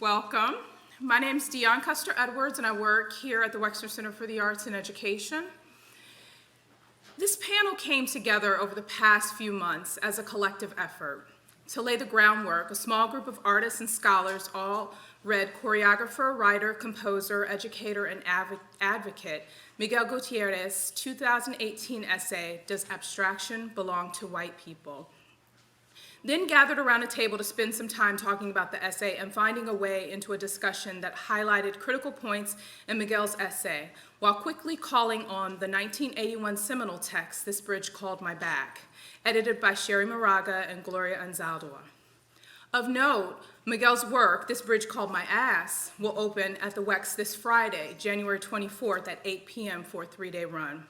Welcome. My name is Dion Custer-Edwards, and I work here at the Wexner Center for the Arts and Education. This panel came together over the past few months as a collective effort to lay the groundwork. A small group of artists and scholars all read choreographer, writer, composer, educator, and advocate Miguel Gutierrez's 2018 essay, Does Abstraction Belong to White People? Then gathered around a table to spend some time talking about the essay and finding a way into a discussion that highlighted critical points in Miguel's essay, while quickly calling on the 1981 seminal text, This Bridge Called My Back, edited by Sherry Moraga and Gloria Anzaldúa. Of note, Miguel's work, This Bridge Called My Ass, will open at the Wex this Friday, January 24th at 8 p.m. for a 3-day run.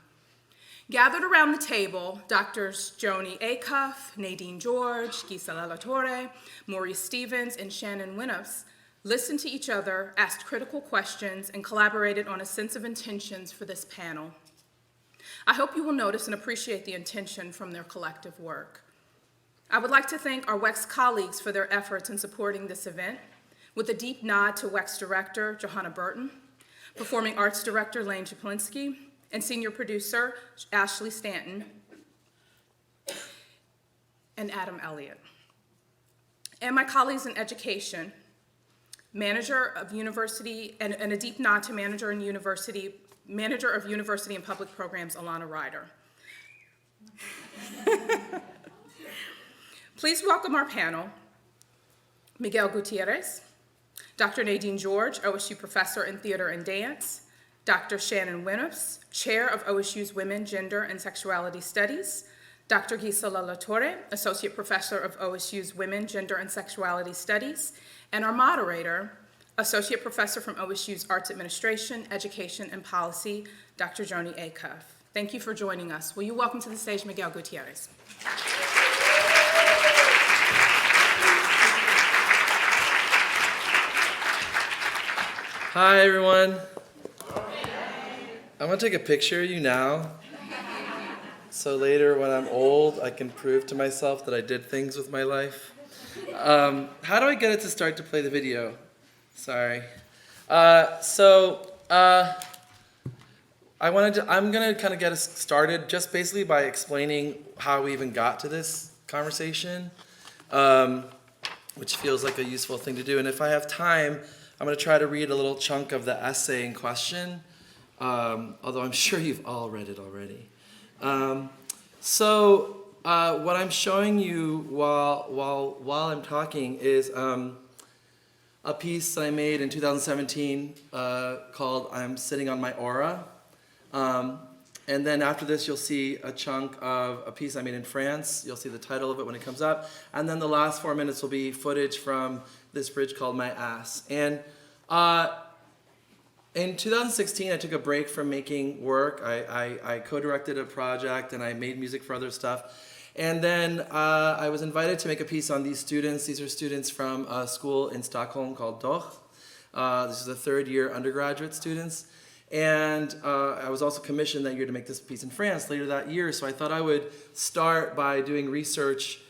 Gathered around the table, Drs. Joni Acuff, Nadine George, Guisela Latorre, Maurice Stevens, and Shannon Winnubst listened to each other, asked critical questions, and collaborated on a sense of intentions for this panel. I hope you will notice and appreciate the intention from their collective work. I would like to thank our Wex colleagues for their efforts in supporting this event, with a deep nod to Wex Director Johanna Burton, Performing Arts Director Lane Czaplinski, and Senior Producer Ashley Stanton, and Adam Elliott. And my colleagues in education, Manager of University, and a deep nod to Manager of University and Public Programs, Alana Ryder. Please welcome our panel, Miguel Gutierrez, Dr. Nadine George, OSU Professor in Theater and Dance, Dr. Shannon Winnubst, Chair of OSU's Women, Gender, and Sexuality Studies, Dr. Guisela Latorre, Associate Professor of OSU's Women, Gender, and Sexuality Studies, and our moderator, Associate Professor from OSU's Arts Administration, Education, and Policy, Dr. Joni Acuff. Thank you for joining us. Will you welcome to the stage Miguel Gutierrez? Hi, everyone. I'm gonna take a picture of you now, so later when I'm old, I can prove to myself that I did things with my life. How do I get it to start to play the video? Sorry. I'm gonna kind of get us started just basically by explaining how we even got to this conversation, which feels like a useful thing to do. And if I have time, I'm gonna try to read a little chunk of the essay in question. Although I'm sure you've all read it already. What I'm showing you while I'm talking is a piece that I made in 2017 called I'm Sitting on My Aura. And then after this, you'll see a chunk of a piece I made in France. You'll see the title of it when it comes up. And then the last 4 minutes will be footage from This Bridge Called My Ass. And in 2016, I took a break from making work. I co-directed a project and I made music for other stuff. And then I was invited to make a piece on these students. These are students from a school in Stockholm called Latorre. This is the third-year undergraduate students. And I was also commissioned that year to make this piece in France later that year. So I thought I would start by doing research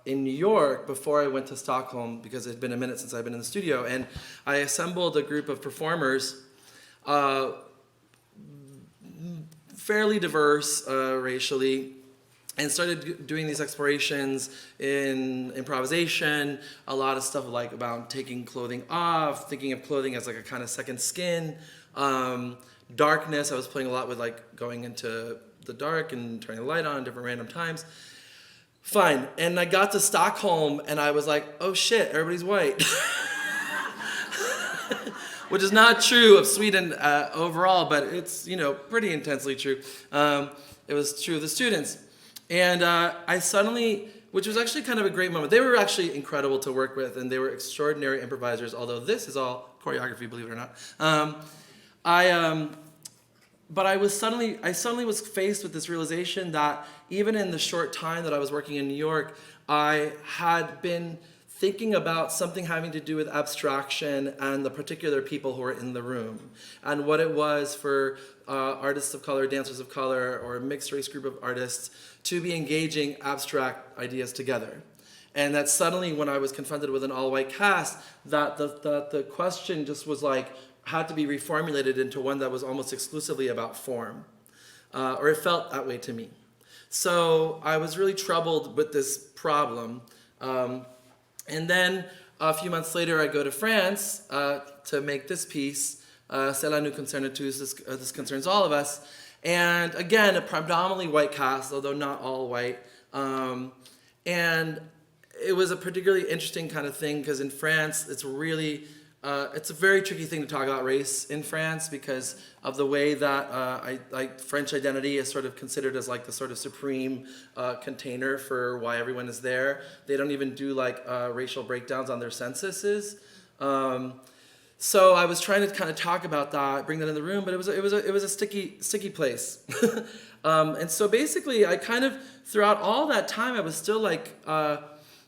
in New York before I went to Stockholm, because it had been a minute since I've been in the studio. And I assembled a group of performers, fairly diverse racially, and started doing these explorations in improvisation, a lot of stuff like about taking clothing off, thinking of clothing as like a kind of second skin, darkness. I was playing a lot with like going into the dark and turning the light on at different random times. Fine, and I got to Stockholm and I was like, oh shit, everybody's white. Which is not true of Sweden overall, but it's, pretty intensely true. It was true of the students. And I suddenly, which was actually kind of a great moment. They were actually incredible to work with, and they were extraordinary improvisers, although this is all choreography, believe it or not. But I suddenly was faced with this realization that even in the short time that I was working in New York, I had been thinking about something having to do with abstraction and the particular people who were in the room, and what it was for artists of color, dancers of color, or a mixed race group of artists to be engaging abstract ideas together. And that suddenly, when I was confronted with an all-white cast, that the question just was like, had to be reformulated into one that was almost exclusively about form. Or it felt that way to me. So I was really troubled with this problem. And then a few months later, I go to France to make this piece, Cela nous concerne tous, this concerns all of us. And again, a predominantly white cast, although not all white. And it was a particularly interesting kind of thing because in France, it's really, it's a very tricky thing to talk about race in France because of the way that French identity is sort of considered as like the sort of supreme container for why everyone is there. They don't even do like racial breakdowns on their censuses. So I was trying to kind of talk about that, bring that in the room, but it was a sticky place. And so basically, I kind of throughout all that time, I was still like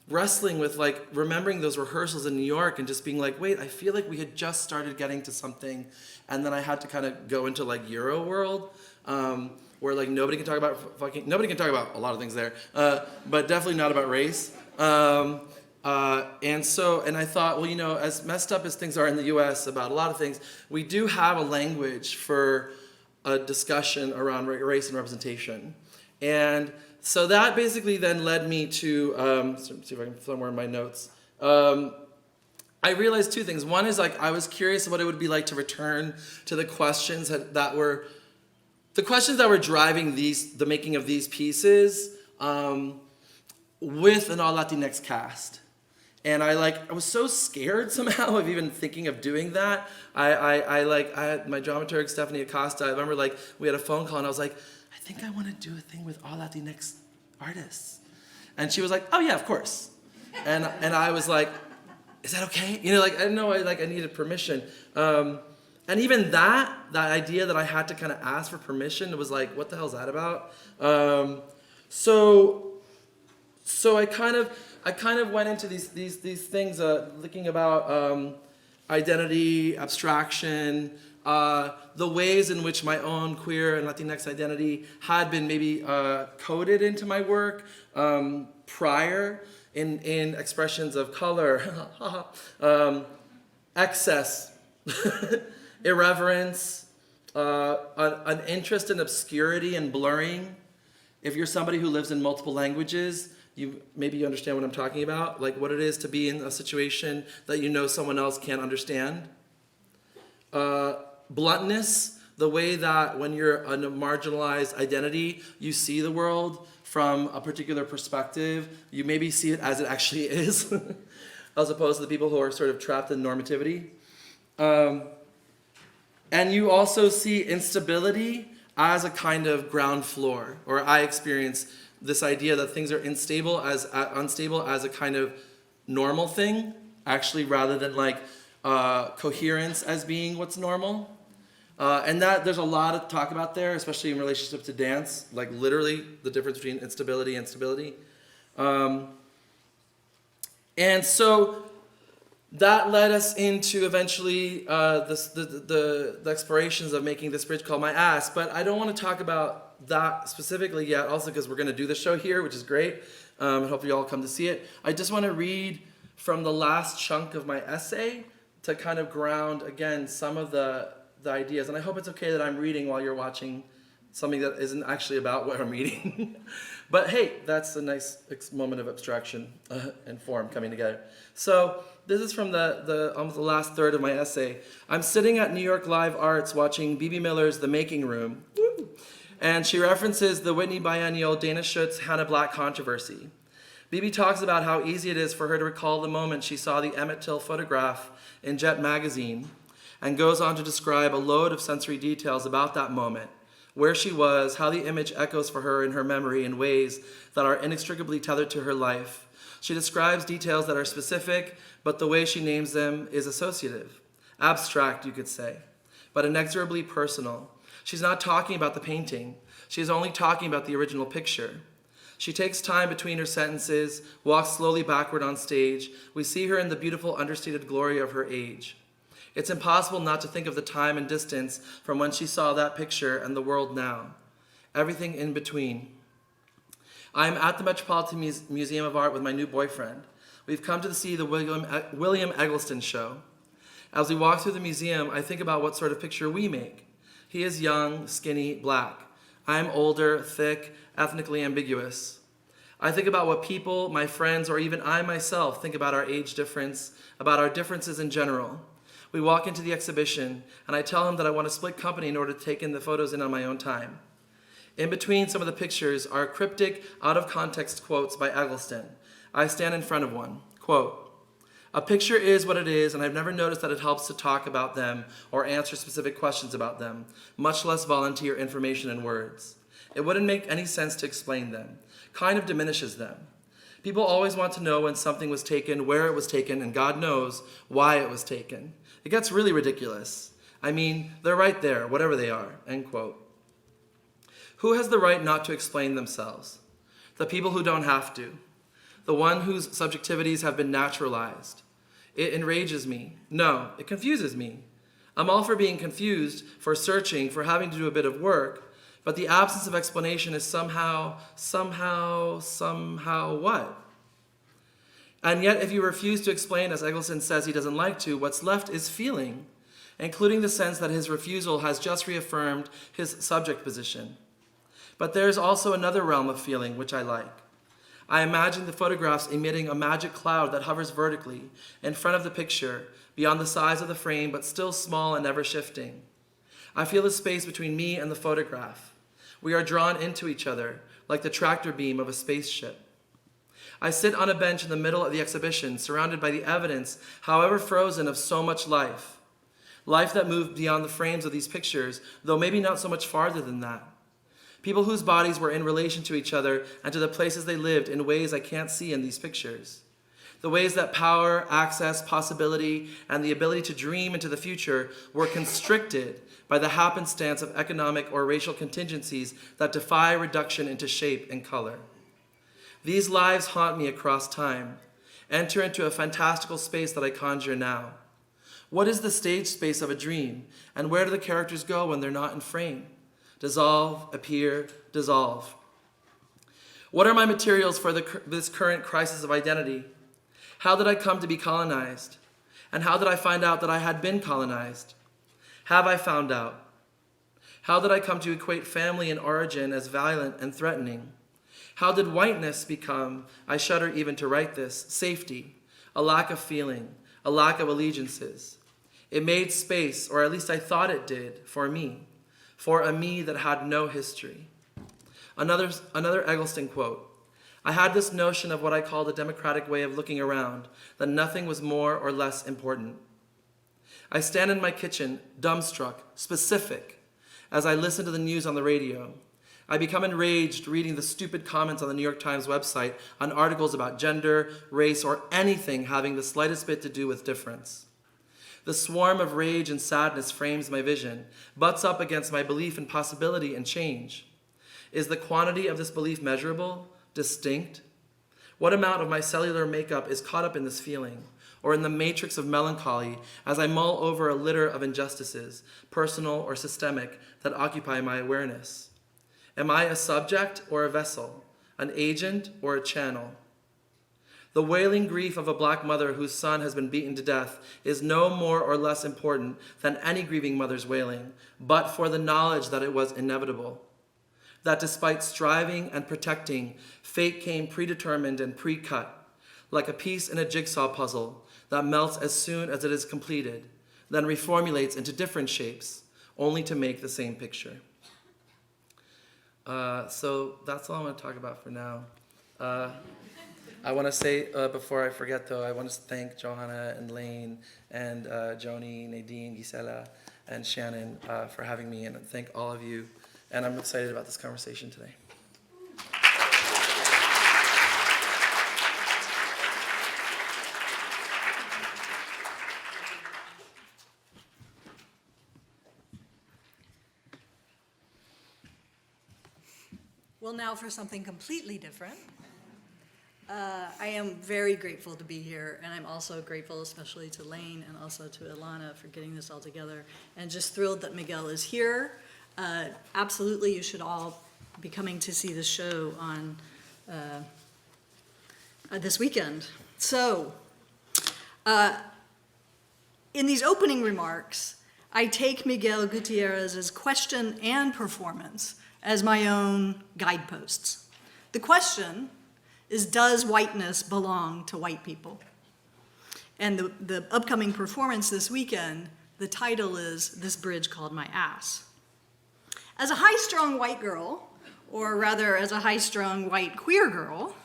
wrestling with like remembering those rehearsals in New York and just being like, wait, I feel like we had just started getting to something, and then I had to kind of go into like Euro world, where like nobody can talk about a lot of things there, but definitely not about race. And I thought, well, you know, as messed up as things are in the U.S. about a lot of things, we do have a language for a discussion around race and representation. And so that basically then led me to, see if I can somewhere in my notes. I realized two things. One is like I was curious what it would be like to return to the questions that were driving the making of these pieces with an all Latinx cast. And I was so scared somehow of even thinking of doing that. I had my dramaturg Stephanie Acosta. I remember like we had a phone call and I was like, I think I want to do a thing with all Latinx artists. And she was like, oh yeah, of course. And I was like, is that okay? You know, like I didn't know I needed permission. And even that idea that I had to kind of ask for permission was like, what the hell is that about? So I kind of went into these things, thinking about identity, abstraction, the ways in which my own queer and Latinx identity had been maybe coded into my work prior in expressions of color, excess, irreverence, an interest in obscurity and blurring. If you're somebody who lives in multiple languages, maybe you understand what I'm talking about, like what it is to be in a situation that you know someone else can't understand. Bluntness, the way that when you're a marginalized identity, you see the world from a particular perspective. You maybe see it as it actually is, as opposed to the people who are sort of trapped in normativity. And you also see instability as a kind of ground floor, or I experience this idea that things are unstable as a kind of normal thing, actually, rather than like coherence as being what's normal. And that there's a lot of talk about there, especially in relationship to dance, like literally the difference between instability and stability. And so that led us into eventually the explorations of making this bridge called My Ass. But I don't want to talk about that specifically yet, also because we're going to do the show here, which is great. And hopefully you all come to see it. I just want to read from the last chunk of my essay to kind of ground, again, some of the ideas. And I hope it's okay that I'm reading while you're watching something that isn't actually about what I'm reading. But hey, that's a nice moment of abstraction and form coming together. So this is from the almost the last third of my essay. I'm sitting at New York Live Arts watching Bebe Miller's The Making Room. Woo! And she references the Whitney biennial Dana Schutz's Hannah Black controversy. Bebe talks about how easy it is for her to recall the moment she saw the Emmett Till photograph in Jet magazine, and goes on to describe a load of sensory details about that moment, where she was, how the image echoes for her in her memory in ways that are inextricably tethered to her life. She describes details that are specific, but the way she names them is associative. Abstract, you could say, but inexorably personal. She's not talking about the painting. She's only talking about the original picture. She takes time between her sentences, walks slowly backward on stage. We see her in the beautiful, understated glory of her age. It's impossible not to think of the time and distance from when she saw that picture and the world now. Everything in between. I'm at the Metropolitan Museum of Art with my new boyfriend. We've come to see the William Eggleston show. As we walk through the museum, I think about what sort of picture we make. He is young, skinny, black. I'm older, thick, ethnically ambiguous. I think about what people, my friends, or even I myself think about our age difference, about our differences in general. We walk into the exhibition, and I tell him that I want to split company in order to take in the photos in on my own time. In between some of the pictures are cryptic, out-of-context quotes by Eggleston. I stand in front of one. Quote, "A picture is what it is, and I've never noticed that it helps to talk about them or answer specific questions about them, much less volunteer information in words. It wouldn't make any sense to explain them. Kind of diminishes them. People always want to know when something was taken, where it was taken, and God knows why it was taken. It gets really ridiculous. I mean, they're right there, whatever they are," end quote. Who has the right not to explain themselves? The people who don't have to. The one whose subjectivities have been naturalized. It enrages me. No, it confuses me. I'm all for being confused, for searching, for having to do a bit of work, but the absence of explanation is somehow what? And yet, if you refuse to explain, as Eggleston says he doesn't like to, what's left is feeling, including the sense that his refusal has just reaffirmed his subject position. But there's also another realm of feeling which I like. I imagine the photographs emitting a magic cloud that hovers vertically in front of the picture, beyond the size of the frame, but still small and ever shifting. I feel the space between me and the photograph. We are drawn into each other, like the tractor beam of a spaceship. I sit on a bench in the middle of the exhibition, surrounded by the evidence, however frozen, of so much life. Life that moved beyond the frames of these pictures, though maybe not so much farther than that. People whose bodies were in relation to each other and to the places they lived in ways I can't see in these pictures. The ways that power, access, possibility, and the ability to dream into the future were constricted by the happenstance of economic or racial contingencies that defy reduction into shape and color. These lives haunt me across time, enter into a fantastical space that I conjure now. What is the stage space of a dream, and where do the characters go when they're not in frame? Dissolve, appear, dissolve. What are my materials for this current crisis of identity? How did I come to be colonized? And how did I find out that I had been colonized? Have I found out? How did I come to equate family and origin as violent and threatening? How did whiteness become, I shudder even to write this, safety, a lack of feeling, a lack of allegiances? It made space, or at least I thought it did, for a me that had no history. Another Eggleston quote. I had this notion of what I call the democratic way of looking around, that nothing was more or less important. I stand in my kitchen, dumbstruck, specific, as I listen to the news on the radio. I become enraged reading the stupid comments on the New York Times website on articles about gender, race, or anything having the slightest bit to do with difference. The swarm of rage and sadness frames my vision, butts up against my belief in possibility and change. Is the quantity of this belief measurable, distinct? What amount of my cellular makeup is caught up in this feeling, or in the matrix of melancholy as I mull over a litter of injustices, personal or systemic, that occupy my awareness? Am I a subject or a vessel, an agent or a channel? The wailing grief of a black mother whose son has been beaten to death is no more or less important than any grieving mother's wailing, but for the knowledge that it was inevitable. That despite striving and protecting, fate came predetermined and pre-cut, like a piece in a jigsaw puzzle that melts as soon as it is completed, then reformulates into different shapes, only to make the same picture. So that's all I want to talk about for now. I want to say, before I forget though, I want to thank Johanna and Lane and Joni, Nadine, Guisela, and Shannon for having me, and thank all of you. And I'm excited about this conversation today. Well, now for something completely different. I am very grateful to be here, and I'm also grateful especially to Lane and also to Ilana for getting this all together, and just thrilled that Miguel is here. Absolutely, you should all be coming to see the show on this weekend. So, in these opening remarks, I take Miguel Gutierrez's question and performance as my own guideposts. The question is, does whiteness belong to white people? And the upcoming performance this weekend, the title is This Bridge Called My Ass. As a high-strung white girl, or rather as a high-strung white queer girl,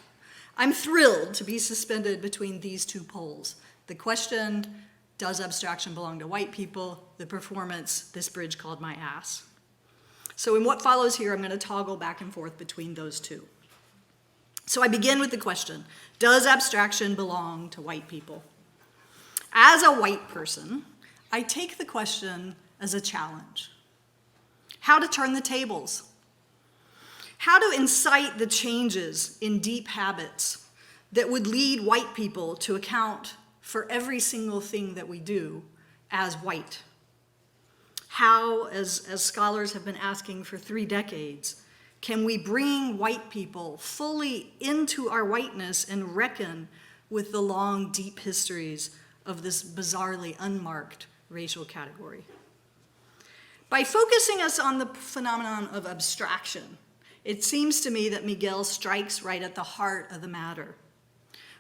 I'm thrilled to be suspended between these two poles. The question, does abstraction belong to white people? The performance, This Bridge Called My Ass. So in what follows here, I'm going to toggle back and forth between those two. So I begin with the question, does abstraction belong to white people? As a white person, I take the question as a challenge. How to turn the tables. How to incite the changes in deep habits that would lead white people to account for every single thing that we do as white. How, as scholars have been asking for 3 decades, can we bring white people fully into our whiteness and reckon with the long, deep histories of this bizarrely unmarked racial category? By focusing us on the phenomenon of abstraction, it seems to me that Miguel strikes right at the heart of the matter.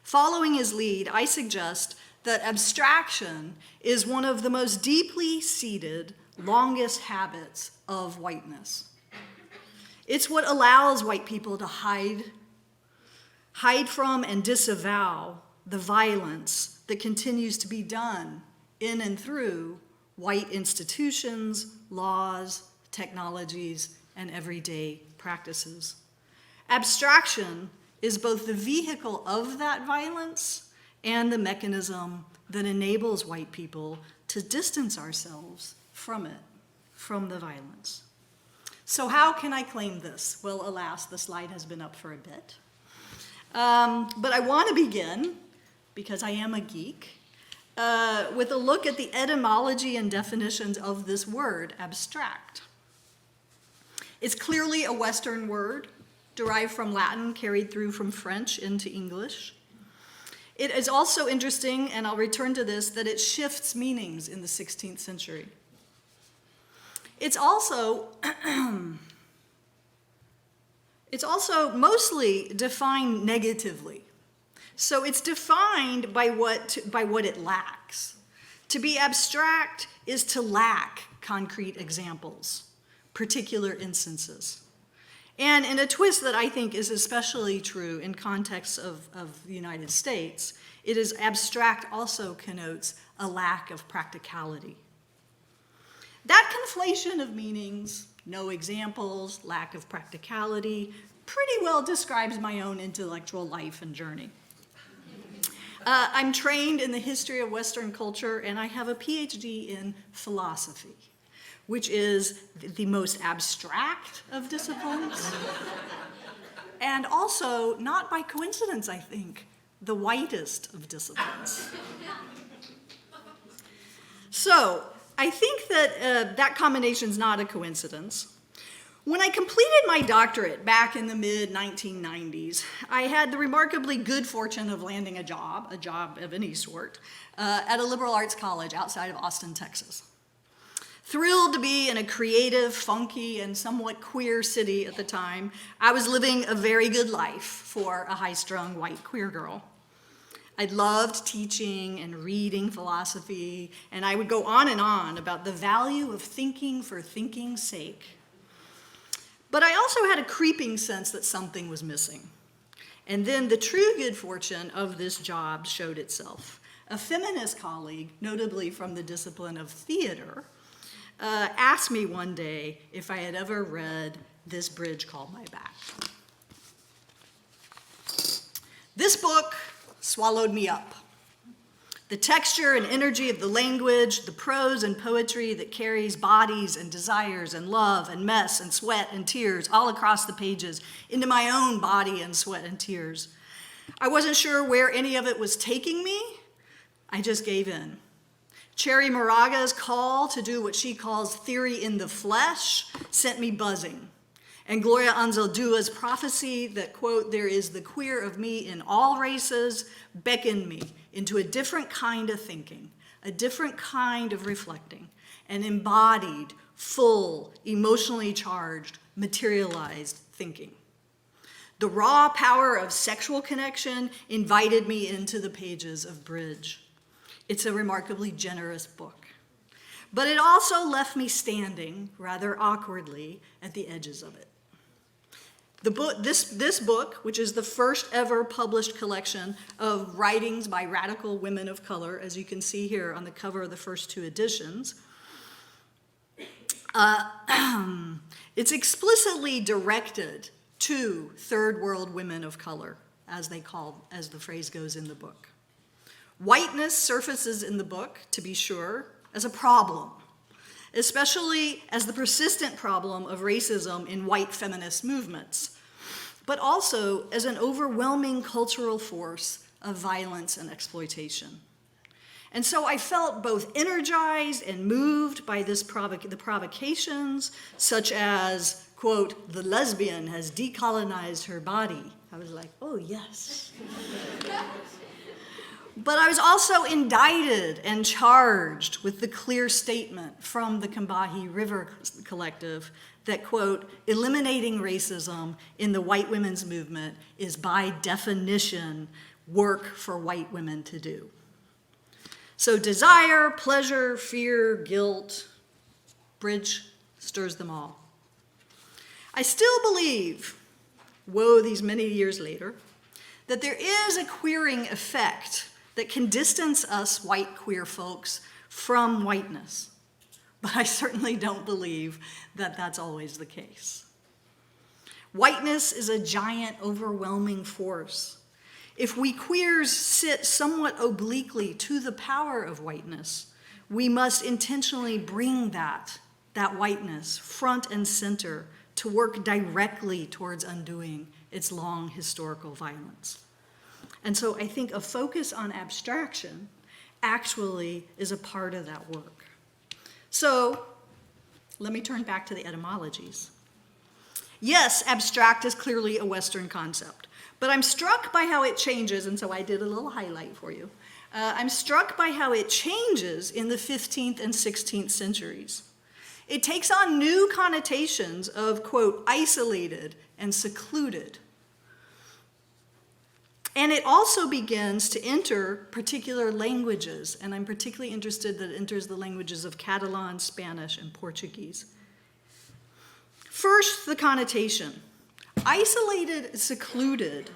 Following his lead, I suggest that abstraction is one of the most deeply seated, longest habits of whiteness. It's what allows white people to hide from and disavow the violence that continues to be done in and through white institutions, laws, technologies, and everyday practices. Abstraction is both the vehicle of that violence and the mechanism that enables white people to distance ourselves from it, from the violence. So how can I claim this? Well, alas, the slide has been up for a bit. But I want to begin, because I am a geek, with a look at the etymology and definitions of this word, abstract. It's clearly a Western word, derived from Latin, carried through from French into English. It is also interesting, and I'll return to this, that it shifts meanings in the 16th century. It's also mostly defined negatively. So it's defined by what it lacks. To be abstract is to lack concrete examples, particular instances. And in a twist that I think is especially true in context of the United States, it is abstract also connotes a lack of practicality. That conflation of meanings, no examples, lack of practicality, pretty well describes my own intellectual life and journey. I'm trained in the history of Western culture, and I have a PhD in philosophy, which is the most abstract of disciplines, and also, not by coincidence, I think, the whitest of disciplines. So, I think that that combination is not a coincidence. When I completed my doctorate back in the mid-1990s, I had the remarkably good fortune of landing a job of any sort, at a liberal arts college outside of Austin, Texas. Thrilled to be in a creative, funky, and somewhat queer city at the time, I was living a very good life for a high-strung white queer girl. I loved teaching and reading philosophy, and I would go on and on about the value of thinking for thinking's sake. But I also had a creeping sense that something was missing. And then the true good fortune of this job showed itself. A feminist colleague, notably from the discipline of theater, asked me one day if I had ever read This Bridge Called My Back. This book swallowed me up. The texture and energy of the language, the prose and poetry that carries bodies and desires and love and mess and sweat and tears all across the pages into my own body and sweat and tears. I wasn't sure where any of it was taking me. I just gave in. Cherry Moraga's call to do what she calls theory in the flesh sent me buzzing. And Gloria Anzaldua's prophecy that, quote, there is the queer of me in all races, beckoned me into a different kind of thinking, a different kind of reflecting, an embodied, full, emotionally charged, materialized thinking. The raw power of sexual connection invited me into the pages of Bridge. It's a remarkably generous book. But it also left me standing, rather awkwardly, at the edges of it. This book, which is the first ever published collection of writings by radical women of color, as you can see here on the cover of the first two editions, it's explicitly directed to third world women of color, as the phrase goes in the book. Whiteness surfaces in the book, to be sure, as a problem, especially as the persistent problem of racism in white feminist movements, but also as an overwhelming cultural force of violence and exploitation. And so I felt both energized and moved by the provocations, such as, quote, the lesbian has decolonized her body. I was like, oh, yes. But I was also indicted and charged with the clear statement from the Combahee River Collective that, quote, eliminating racism in the white women's movement is by definition work for white women to do. So desire, pleasure, fear, guilt, Bridge stirs them all. I still believe, woe these many years later, that there is a queering effect that can distance us white queer folks from whiteness. But I certainly don't believe that that's always the case. Whiteness is a giant, overwhelming force. If we queers sit somewhat obliquely to the power of whiteness, we must intentionally bring that whiteness front and center to work directly towards undoing its long historical violence. And so I think a focus on abstraction actually is a part of that work. So let me turn back to the etymologies. Yes, abstract is clearly a Western concept, but I'm struck by how it changes, and so I did a little highlight for you. I'm struck by how it changes in the 15th and 16th centuries. It takes on new connotations of, quote, isolated and secluded. And it also begins to enter particular languages, and I'm particularly interested that it enters the languages of Catalan, Spanish, and Portuguese. First, the connotation. Isolated, secluded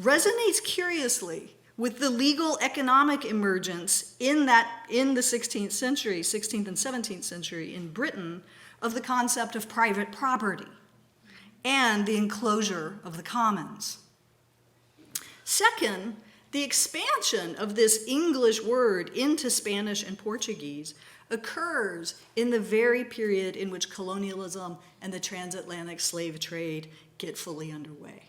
resonates curiously with the legal economic emergence in the 16th century, 16th and 17th century in Britain, of the concept of private property and the enclosure of the commons. Second, the expansion of this English word into Spanish and Portuguese occurs in the very period in which colonialism and the transatlantic slave trade get fully underway.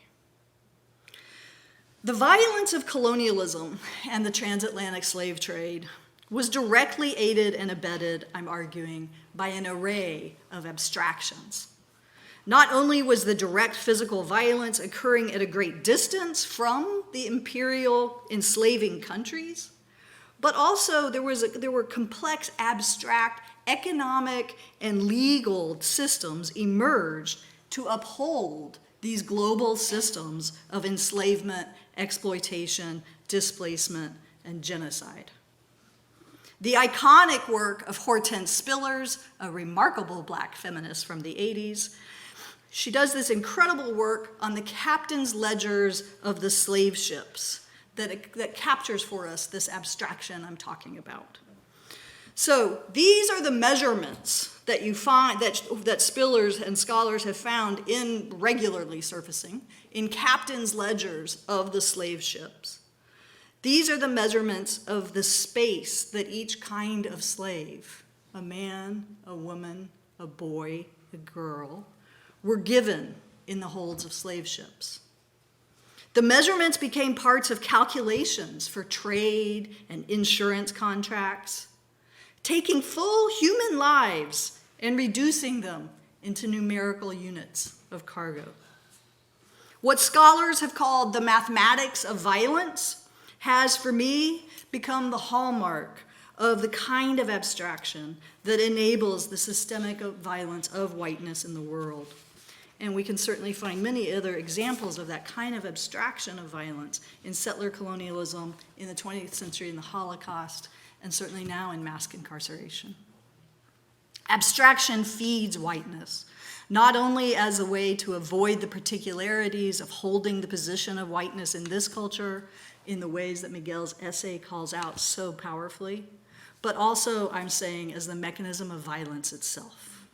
The violence of colonialism and the transatlantic slave trade was directly aided and abetted, I'm arguing, by an array of abstractions. Not only was the direct physical violence occurring at a great distance from the imperial enslaving countries, but also there were complex, abstract, economic, and legal systems emerged to uphold these global systems of enslavement, exploitation, displacement, and genocide. The iconic work of Hortense Spillers, a remarkable Black feminist from the 80s, she does this incredible work on the captain's ledgers of the slave ships that captures for us this abstraction I'm talking about. So these are the measurements that you find, that Spillers and scholars have found in regularly surfacing in captain's ledgers of the slave ships. These are the measurements of the space that each kind of slave, a man, a woman, a boy, a girl, were given in the holds of slave ships. The measurements became parts of calculations for trade and insurance contracts, taking full human lives and reducing them into numerical units of cargo. What scholars have called the mathematics of violence has, for me, become the hallmark of the kind of abstraction that enables the systemic violence of whiteness in the world. And we can certainly find many other examples of that kind of abstraction of violence in settler colonialism, in the 20th century, in the Holocaust, and certainly now in mass incarceration. Abstraction feeds whiteness, not only as a way to avoid the particularities of holding the position of whiteness in this culture in the ways that Miguel's essay calls out so powerfully, but also, I'm saying, as the mechanism of violence itself.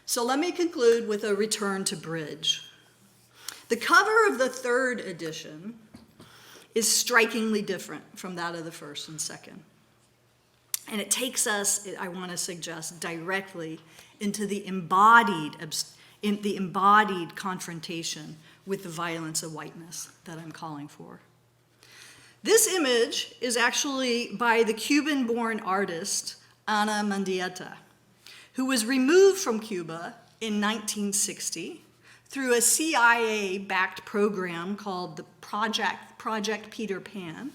So let me conclude with a return to Bridge. The cover of the third edition is strikingly different from that of the first and second. And it takes us, I want to suggest, directly into the embodied confrontation with the violence of whiteness that I'm calling for. This image is actually by the Cuban-born artist Hanuman Mendieta, who was removed from Cuba in 1960 through a CIA-backed program called the Project Peter Pan,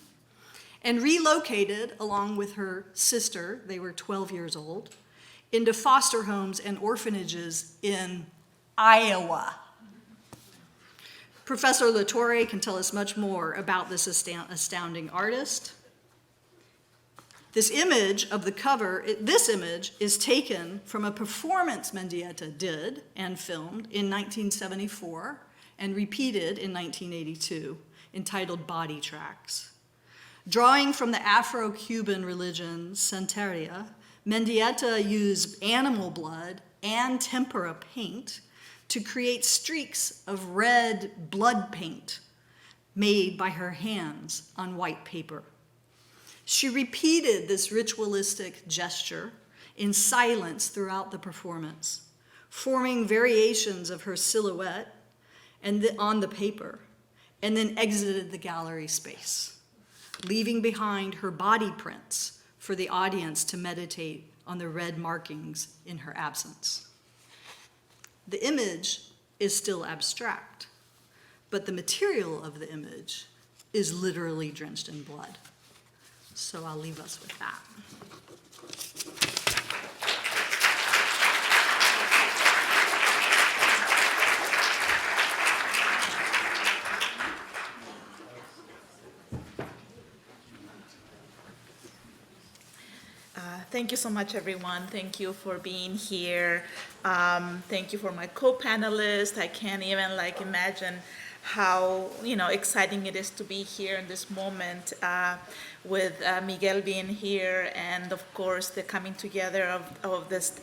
and relocated along with her sister, they were 12 years old, into foster homes and orphanages in Iowa. Professor Latorre can tell us much more about this astounding artist. This image of the cover, this image is taken from a performance Mendieta did and filmed in 1974 and repeated in 1982, entitled Body Tracks. Drawing from the Afro-Cuban religion Santeria, Mendieta used animal blood and tempera paint to create streaks of red blood paint made by her hands on white paper. She repeated this ritualistic gesture in silence throughout the performance, forming variations of her silhouette on the paper, and then exited the gallery space, leaving behind her body prints for the audience to meditate on the red markings in her absence. The image is still abstract, but the material of the image is literally drenched in blood. So I'll leave us with that. Thank you so much, everyone. Thank you for being here. Thank you for my co-panelists. I can't even imagine how exciting it is to be here in this moment with Miguel being here, and of course the coming together of this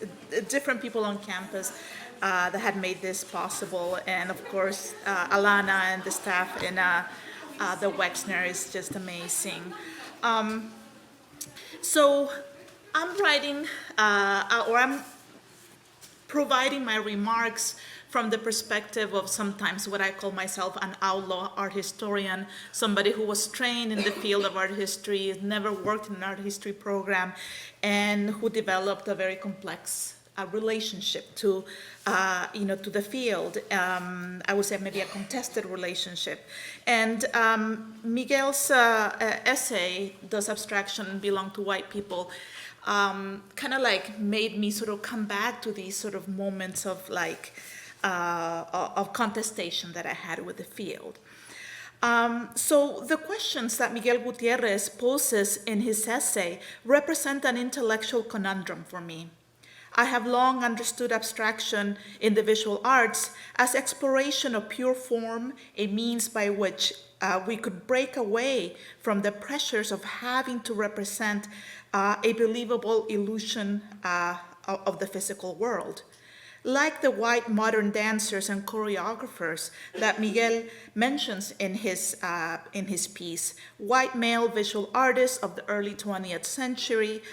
different people on campus that had made this possible, and of course Alana and the staff in the Wexner is just amazing. So I'm writing, or I'm providing my remarks from the perspective of sometimes what I call myself an outlaw art historian, somebody who was trained in the field of art history, never worked in an art history program, and who developed a very complex relationship to the field. I would say maybe a contested relationship. And Miguel's essay, Does Abstraction Belong to White People? Kind of made me sort of come back to these sort of moments of contestation that I had with the field. So the questions that Miguel Gutierrez poses in his essay represent an intellectual conundrum for me. I have long understood abstraction in the visual arts as exploration of pure form, a means by which we could break away from the pressures of having to represent a believable illusion of the physical world. Like the white modern dancers and choreographers that Miguel mentions in his piece, white male visual artists of the early 20th century,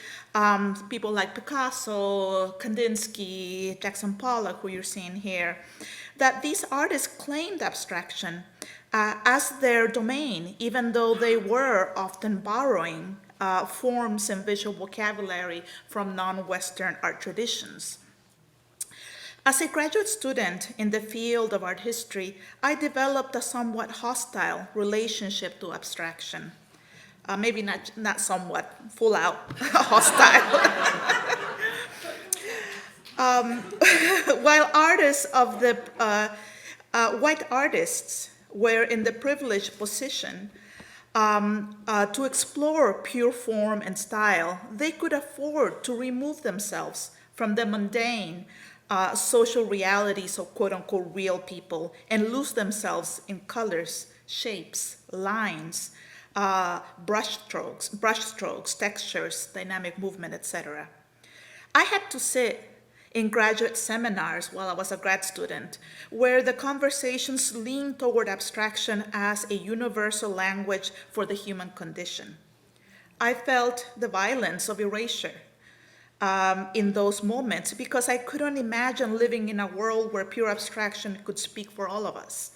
people like Picasso, Kandinsky, Jackson Pollock, who you're seeing here, that these artists claimed abstraction as their domain, even though they were often borrowing forms and visual vocabulary from non-Western art traditions. As a graduate student in the field of art history, I developed a somewhat hostile relationship to abstraction. Maybe not somewhat, full out hostile. While artists of the white artists were in the privileged position to explore pure form and style, they could afford to remove themselves from the mundane social realities of quote-unquote real people and lose themselves in colors, shapes, lines, brushstrokes, textures, dynamic movement, etc. I had to sit in graduate seminars while I was a grad student, where the conversations leaned toward abstraction as a universal language for the human condition. I felt the violence of erasure in those moments because I couldn't imagine living in a world where pure abstraction could speak for all of us.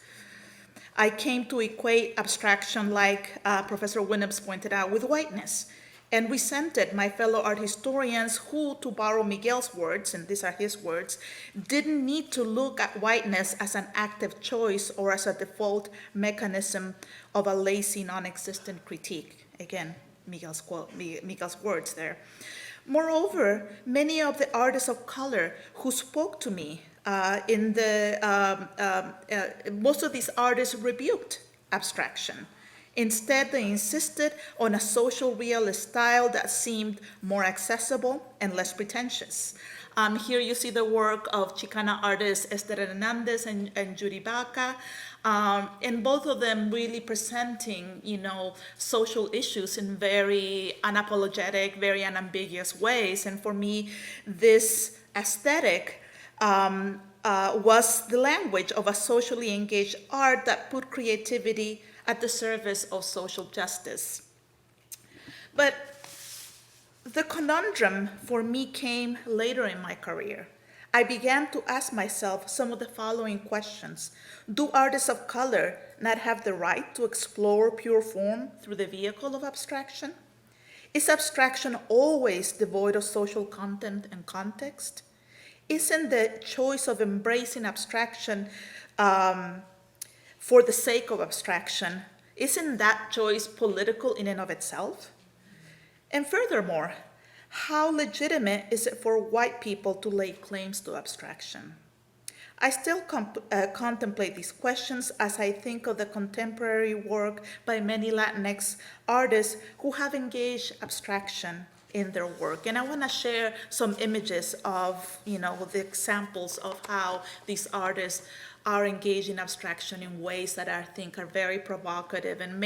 I came to equate abstraction, like Professor Winnubst pointed out, with whiteness, and resented my fellow art historians who, to borrow Miguel's words, and these are his words, didn't need to look at whiteness as an active choice or as a default mechanism of a lazy, non-existent critique. Again, Miguel's words there. Moreover, many of the artists of color who spoke to me most of these artists rebuked abstraction. Instead, they insisted on a social realist style that seemed more accessible and less pretentious. Here you see the work of Chicana artists Esther Hernandez and Judy Baca, and both of them really presenting, social issues in very unapologetic, very unambiguous ways. And for me, this aesthetic was the language of a socially engaged art that put creativity at the service of social justice. But the conundrum for me came later in my career. I began to ask myself some of the following questions. Do artists of color not have the right to explore pure form through the vehicle of abstraction? Is abstraction always devoid of social content and context? Isn't the choice of embracing abstraction for the sake of abstraction, isn't that choice political in and of itself? And furthermore, how legitimate is it for white people to lay claims to abstraction? I still contemplate these questions as I think of the contemporary work by many Latinx artists who have engaged abstraction in their work. And I want to share some images of, the examples of how these artists are engaged in abstraction in ways that I think are very provocative and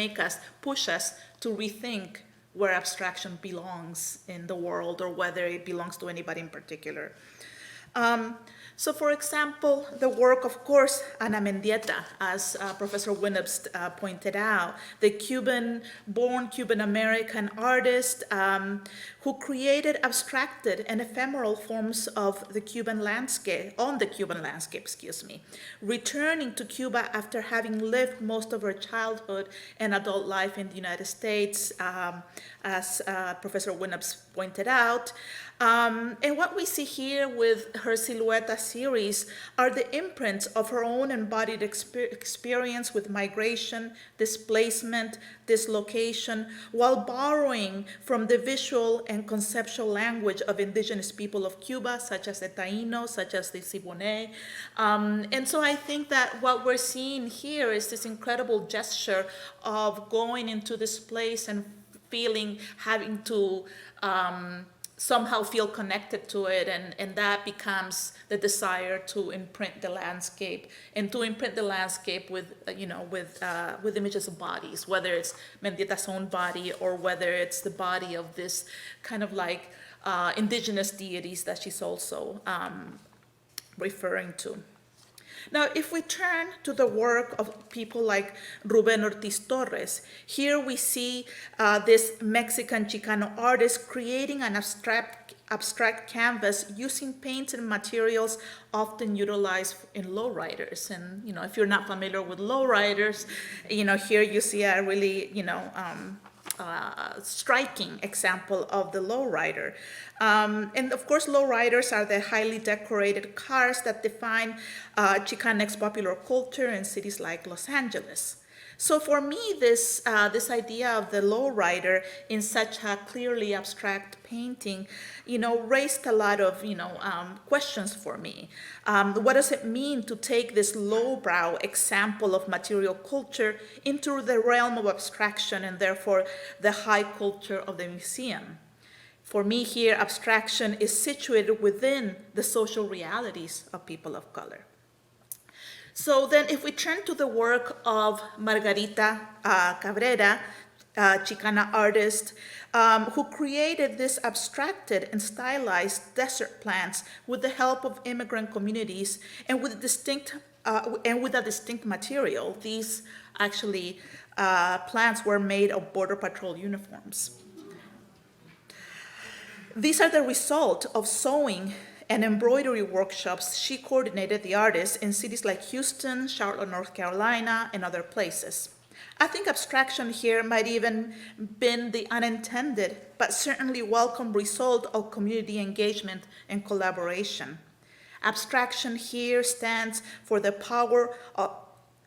push us to rethink where abstraction belongs in the world or whether it belongs to anybody in particular. So for example, the work, of course, Hanuman Mendieta, as Professor Winnubst pointed out, the born Cuban-American artist who created abstracted and ephemeral forms of the Cuban landscape, returning to Cuba after having lived most of her childhood and adult life in the United States, as Professor Winnubst pointed out. And what we see here with her Silueta series are the imprints of her own embodied experience with migration, displacement, dislocation, while borrowing from the visual and conceptual language of indigenous people of Cuba, such as the Taínos, such as the Siboney. And so I think that what we're seeing here is this incredible gesture of going into this place and having to somehow feel connected to it, and that becomes the desire to imprint the landscape, and to imprint the landscape with images of bodies, whether it's Mendieta's own body or whether it's the body of this kind of like indigenous deities that she's also referring to. Now, if we turn to the work of people like Rubén Ortiz Torres, here we see this Mexican Chicano artist creating an abstract canvas using paints and materials often utilized in lowriders. And, if you're not familiar with lowriders, here you see a really, striking example of the lowrider. And of course, lowriders are the highly decorated cars that define Chicanx popular culture in cities like Los Angeles. So for me, this idea of the lowrider in such a clearly abstract painting, raised a lot of, questions for me. What does it mean to take this lowbrow example of material culture into the realm of abstraction and therefore the high culture of the museum? For me here, abstraction is situated within the social realities of people of color. So then if we turn to the work of Margarita Cabrera, Chicana artist, who created this abstracted and stylized desert plants with the help of immigrant communities and with a distinct material. These actually plants were made of Border Patrol uniforms. These are the result of sewing and embroidery workshops she coordinated the artist in cities like Houston, Charlotte, North Carolina, and other places. I think abstraction here might even been the unintended, but certainly welcome result of community engagement and collaboration. Abstraction here stands for the power of,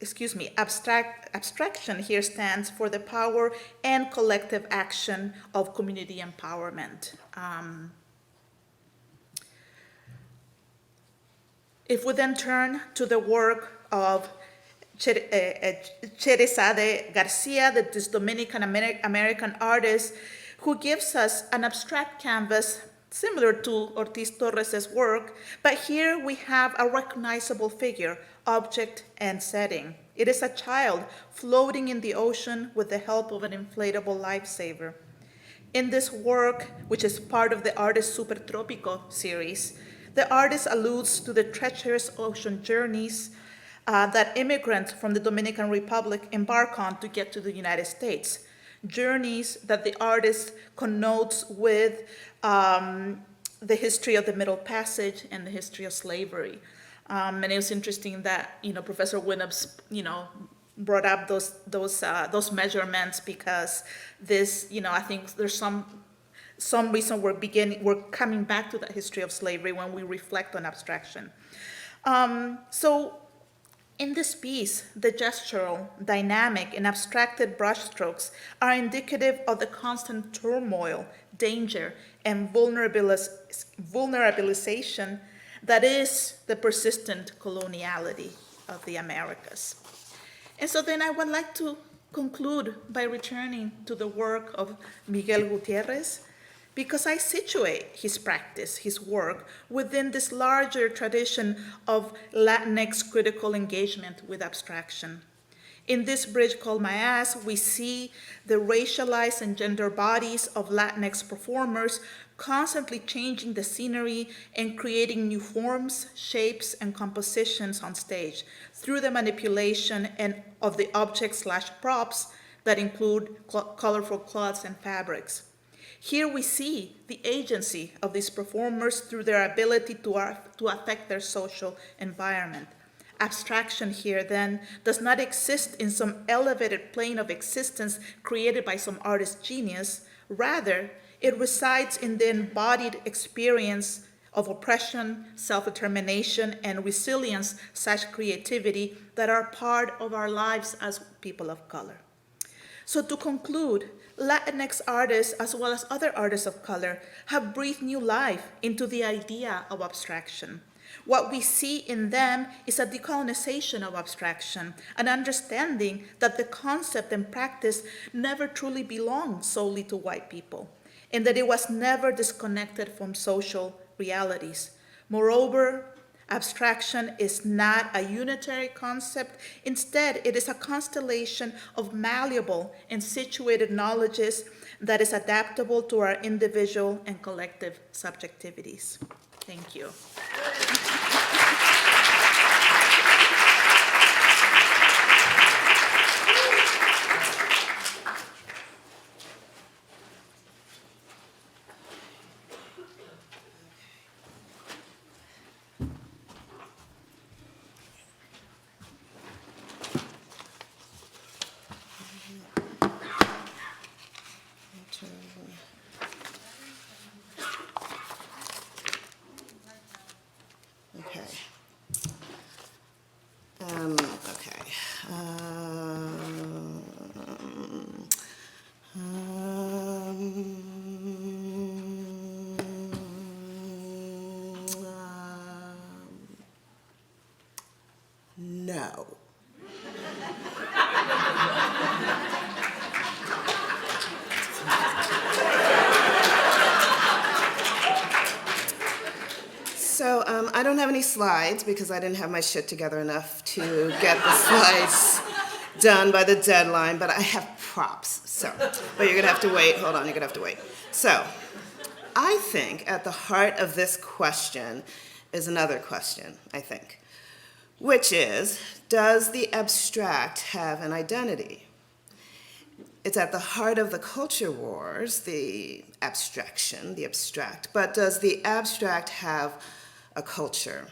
abstraction here stands for the power and collective action of community empowerment. If we then turn to the work of Teresa de Garcia, this Dominican American artist, who gives us an abstract canvas similar to Ortiz Torres's work, but here we have a recognizable figure, object, and setting. It is a child floating in the ocean with the help of an inflatable lifesaver. In this work, which is part of the artist's Super Tropico series, the artist alludes to the treacherous ocean journeys that immigrants from the Dominican Republic embark on to get to the United States. Journeys that the artist connotes with the history of the Middle Passage and the history of slavery. And it was interesting that, Professor Winnubst, brought up those measurements because this, I think there's some reason we're coming back to the history of slavery when we reflect on abstraction. So in this piece, the gestural, dynamic, and abstracted brushstrokes are indicative of the constant turmoil, danger, and vulnerabilization that is the persistent coloniality of the Americas. And so then I would like to conclude by returning to the work of Miguel Gutierrez, because I situate his practice, his work, within this larger tradition of Latinx critical engagement with abstraction. In this bridge called My Ass, we see the racialized and gender bodies of Latinx performers constantly changing the scenery and creating new forms, shapes, and compositions on stage through the manipulation of the objects/props that include colorful cloths and fabrics. Here we see the agency of these performers through their ability to affect their social environment. Abstraction here, then, does not exist in some elevated plane of existence created by some artist's genius. Rather, it resides in the embodied experience of oppression, self-determination, and resilience/creativity that are part of our lives as people of color. So to conclude, Latinx artists, as well as other artists of color, have breathed new life into the idea of abstraction. What we see in them is a decolonization of abstraction, an understanding that the concept and practice never truly belonged solely to white people, and that it was never disconnected from social realities. Moreover, abstraction is not a unitary concept. Instead, it is a constellation of malleable and situated knowledges that is adaptable to our individual and collective subjectivities. Thank you. Okay. Okay. No. So I don't have any slides because I didn't have my shit together enough to get the slides done by the deadline, but I have props. So, but you're gonna have to wait. Hold on, you're gonna have to wait. So, I think at the heart of this question is another question, I think, which is, does the abstract have an identity? It's at the heart of the culture wars, the abstraction, the abstract, but does the abstract have a culture?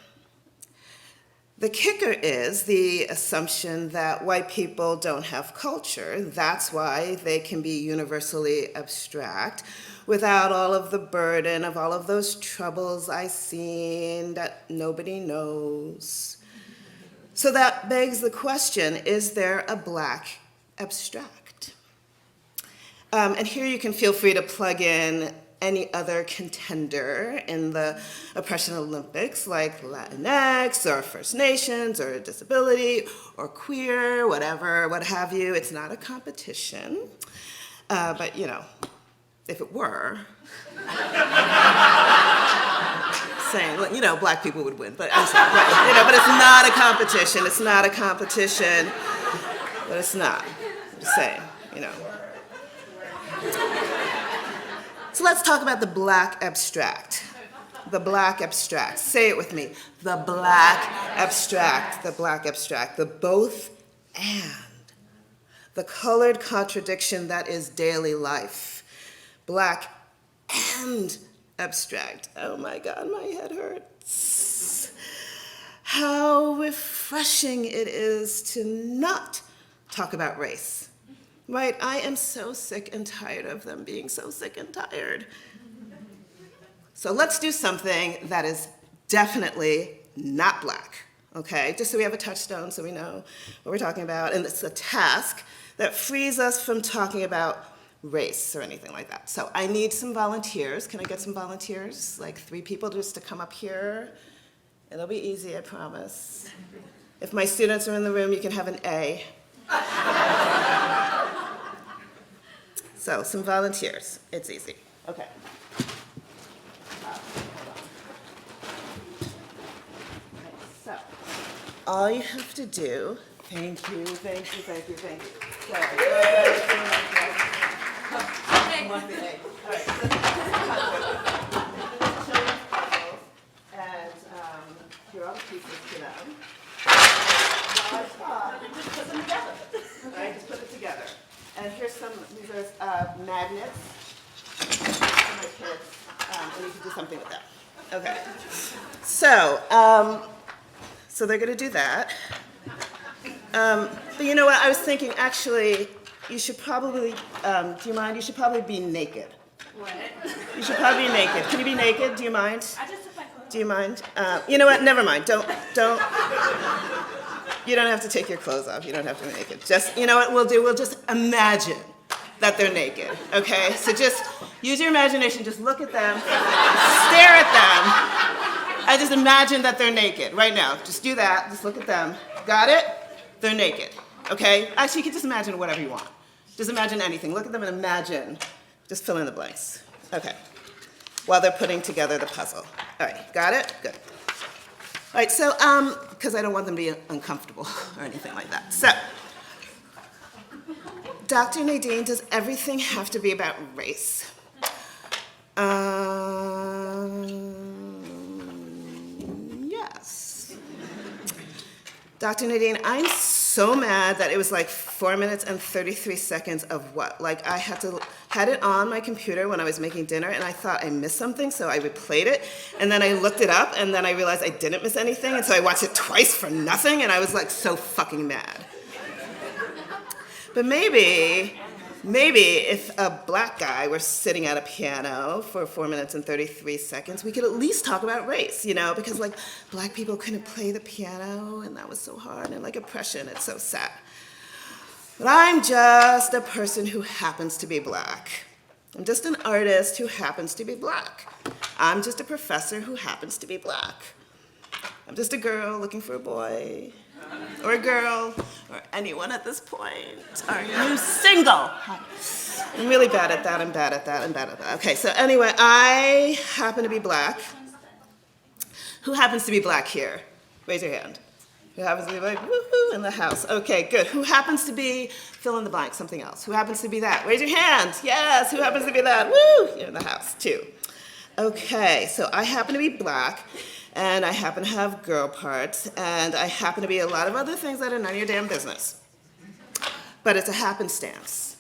The kicker is the assumption that white people don't have culture. That's why they can be universally abstract without all of the burden of all of those troubles I've seen that nobody knows. So that begs the question, is there a Black abstract? And here you can feel free to plug in any other contender in the Oppression Olympics, like Latinx, or First Nations, or disability, or queer, whatever, what have you. It's not a competition, but you know, if it were, saying, you know, Black people would win, but I'm sorry, but, you know, but it's not a competition. It's not a competition, but it's not. I'm just saying, you know. So let's talk about the Black abstract. The Black abstract. Say it with me. The Black abstract. The Black abstract. The both and. The colored contradiction that is daily life. Black and abstract. Oh my God, my head hurts. How refreshing it is to not talk about race. Right, I am so sick and tired of them being so sick and tired. So let's do something that is definitely not Black, okay? Just so we have a touchstone so we know what we're talking about. And it's a task that frees us from talking about race or anything like that. So I need some volunteers. Can I get some volunteers? Like 3 people just to come up here. It'll be easy, I promise. If my students are in the room, you can have an A. So, some volunteers. It's easy. Okay. So, all you have to do, thank you. All right. And here are all the pieces to them. Just put them together. Right? Just put it together. And here's some, these are magnets for my kids, and you can do something with them. Okay. So, so they're going to do that. But you know what? I was thinking, actually, you should probably, do you mind? You should probably be naked. What? You should probably be naked. Can you be naked? Do you mind? I just took my clothes. Do you mind? You know what? Never mind. Don't. You don't have to take your clothes off. You don't have to be naked. Just, you know what we'll do? We'll just imagine that they're naked, okay? So just use your imagination. Just look at them. Stare at them. I just imagine that they're naked right now. Just do that. Just look at them. Got it? They're naked, okay? Actually, you can just imagine whatever you want. Just imagine anything. Look at them and imagine. Just fill in the blanks. Okay. While they're putting together the puzzle. All right, got it? Good. All right, so, because I don't want them to be uncomfortable or anything like that. So, Dr. Nadine, does everything have to be about race? Yes. Dr. Nadine, I'm so mad that it was like 4 minutes and 33 seconds of what? Like I had it on my computer when I was making dinner and I thought I missed something, so I replayed it, and then I looked it up, and then I realized I didn't miss anything, and so I watched it twice for nothing, and I was like so fucking mad. But maybe maybe if a black guy were sitting at a piano for 4 minutes and 33 seconds, we could at least talk about race, you know, because like black people couldn't play the piano and that was so hard, and like oppression, it's so sad. But I'm just a person who happens to be black. I'm just an artist who happens to be black. I'm just a professor who happens to be black. I'm just a girl looking for a boy, or a girl, or anyone at this point. Are you single? I'm really bad at that, I'm bad at that, I'm bad at that. Okay, so anyway, I happen to be black. Who happens to be black here? Raise your hand. Who happens to be like, woohoo, in the house? Okay, good. Who happens to be, fill in the blank, something else? Who happens to be that? Raise your hand. Yes, who happens to be that? Woo, you're in the house, too. Okay, so I happen to be black, and I happen to have girl parts, and I happen to be a lot of other things that are none of your damn business. But it's a happenstance.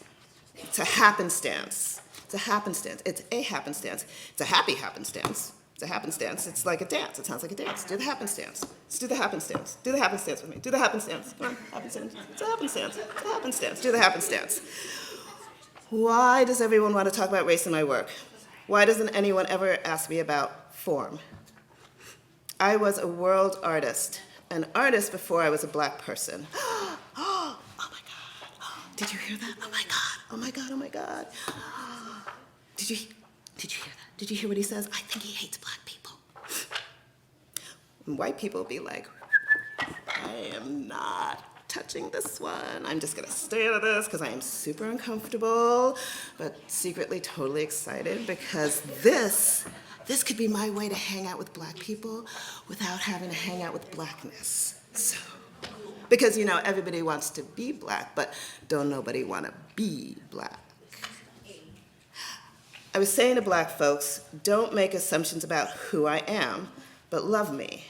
It's a happenstance. It's a happenstance. It's a happenstance. It's a happy happenstance. It's a happenstance. It's like a dance. It sounds like a dance. Do the happenstance. Let's do the happenstance. Do the happenstance with me. Do the happenstance. Come on, happenstance. It's a happenstance. It's a happenstance. Do the happenstance. Why does everyone want to talk about race in my work? Why doesn't anyone ever ask me about form? I was a world artist, an artist before I was a black person. Oh my God. Did you hear that? Oh my God. Oh my God. Oh my God. Did you hear that? Did you hear what he says? I think he hates black people. And white people be like, I am not touching this one. I'm just gonna stay out of this because I am super uncomfortable, but secretly totally excited because this could be my way to hang out with black people without having to hang out with blackness. So, because you know, everybody wants to be black, but don't nobody wanna be black. I was saying to black folks, don't make assumptions about who I am, but love me.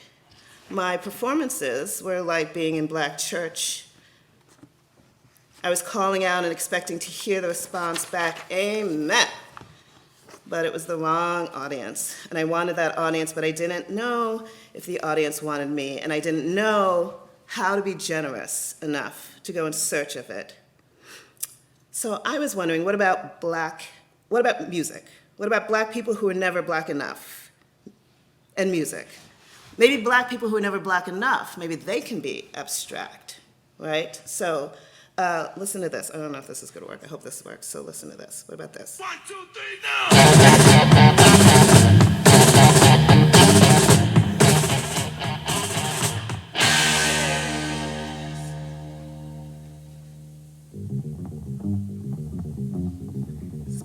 My performances were like being in black church. I was calling out and expecting to hear the response back, amen. But it was the wrong audience. And I wanted that audience, but I didn't know if the audience wanted me, and I didn't know how to be generous enough to go in search of it. So I was wondering, what about music? What about black people who are never black enough? And music. Maybe black people who are never black enough, maybe they can be abstract, right? So listen to this. I don't know if this is gonna work. I hope this works, so listen to this. What about this? 1, 2, 3, now!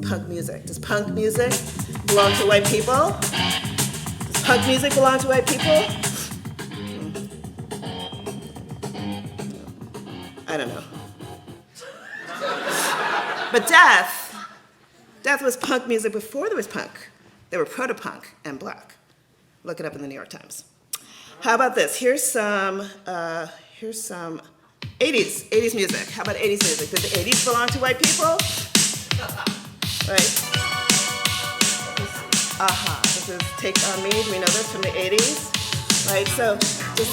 Punk music. Does punk music belong to white people? Does punk music belong to white people? I don't know. But death was punk music before there was punk. There were proto-punk and black. Look it up in the New York Times. How about this? Here's some 80s music. How about 80s music? Did the 80s belong to white people? Right? Aha. This is Take On Me. Do we know this from the 80s? Right? So did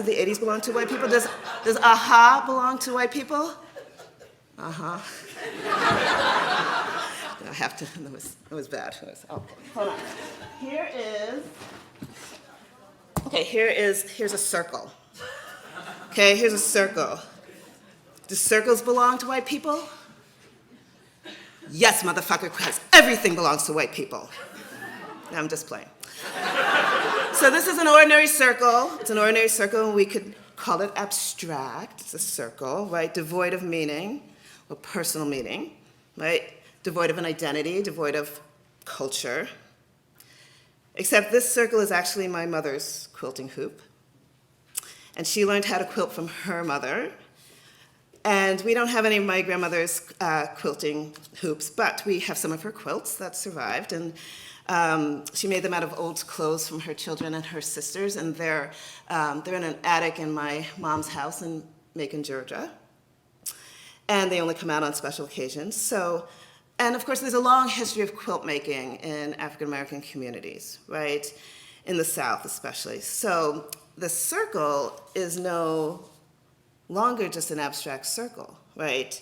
the 80s belong to white people? Does Aha belong to white people? Uh-huh. I have to, that was bad. Hold on. Here's a circle. Okay, here's a circle. Do circles belong to white people? Yes, motherfucker, because everything belongs to white people. No, I'm just playing. So this is an ordinary circle. It's an ordinary circle, and we could call it abstract. It's a circle, right? Devoid of meaning or personal meaning, right? Devoid of an identity, devoid of culture. Except this circle is actually my mother's quilting hoop. And she learned how to quilt from her mother. And we don't have any of my grandmother's quilting hoops, but we have some of her quilts that survived. And she made them out of old clothes from her children and her sisters. And they're in an attic in my mom's house in Macon, Georgia. And they only come out on special occasions. So, and of course, there's a long history of quilt making in African American communities, right? In the South, especially. So the circle is no longer just an abstract circle, right?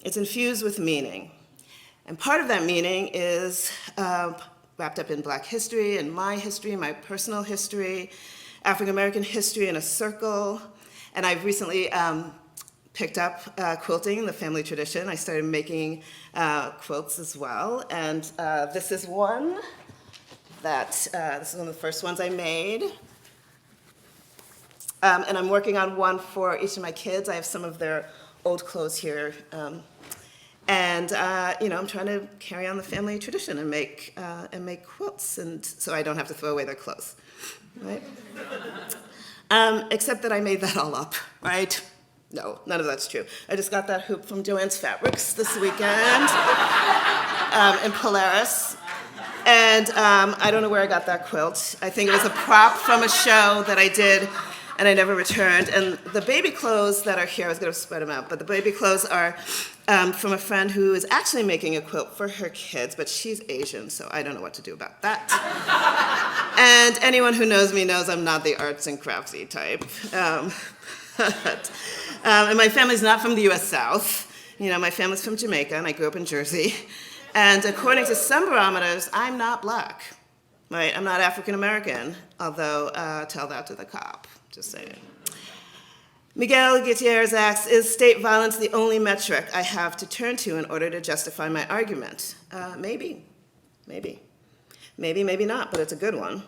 It's infused with meaning. And part of that meaning is wrapped up in Black history and my personal history, African American history in a circle. And I've recently picked up quilting, the family tradition. I started making quilts as well. And this is one this is one of the first ones I made. And I'm working on one for each of my kids. I have some of their old clothes here. I'm trying to carry on the family tradition and make quilts, and so I don't have to throw away their clothes, right? Except that I made that all up, right? No, none of that's true. I just got that hoop from Joann's Fabrics this weekend in Polaris, and I don't know where I got that quilt. I think it was a prop from a show that I did, and I never returned. And the baby clothes that are here, I was going to spread them out, but the baby clothes are from a friend who is actually making a quilt for her kids, but she's Asian, so I don't know what to do about that. And anyone who knows me knows I'm not the arts and craftsy type. And my family's not from the US South. My family's from Jamaica, and I grew up in Jersey. And according to some barometers, I'm not Black, right? I'm not African American, although tell that to the cop, just saying. Miguel Gutierrez asks, is state violence the only metric I have to turn to in order to justify my argument? Maybe, maybe not, but it's a good one.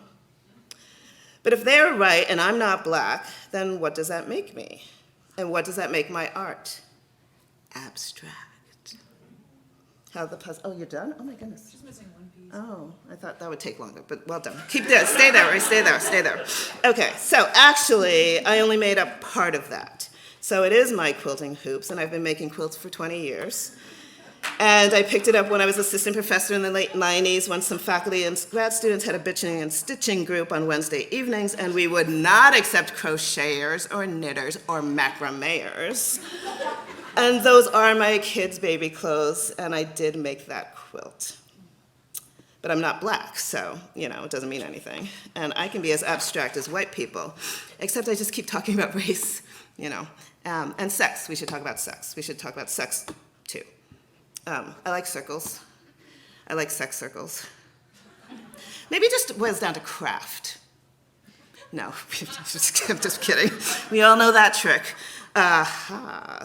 But if they're right and I'm not Black, then what does that make me? And what does that make my art? Abstract. How the puzzle, oh, you're done? Oh my goodness. Just missing one piece. Oh, I thought that would take longer, but well done. Keep there, stay there. Okay, so actually, I only made up part of that. So it is my quilting hoops, and I've been making quilts for 20 years. And I picked it up when I was assistant professor in the late 90s, when some faculty and grad students had a bitching and stitching group on Wednesday evenings, and we would not accept crocheters or knitters or macrameers. And those are my kids' baby clothes, and I did make that quilt. But I'm not Black, so, it doesn't mean anything. And I can be as abstract as white people, except I just keep talking about race, and sex. We should talk about sex. We should talk about sex, too. I like circles. I like sex circles. Maybe it just boils down to craft. No, I'm just kidding. We all know that trick.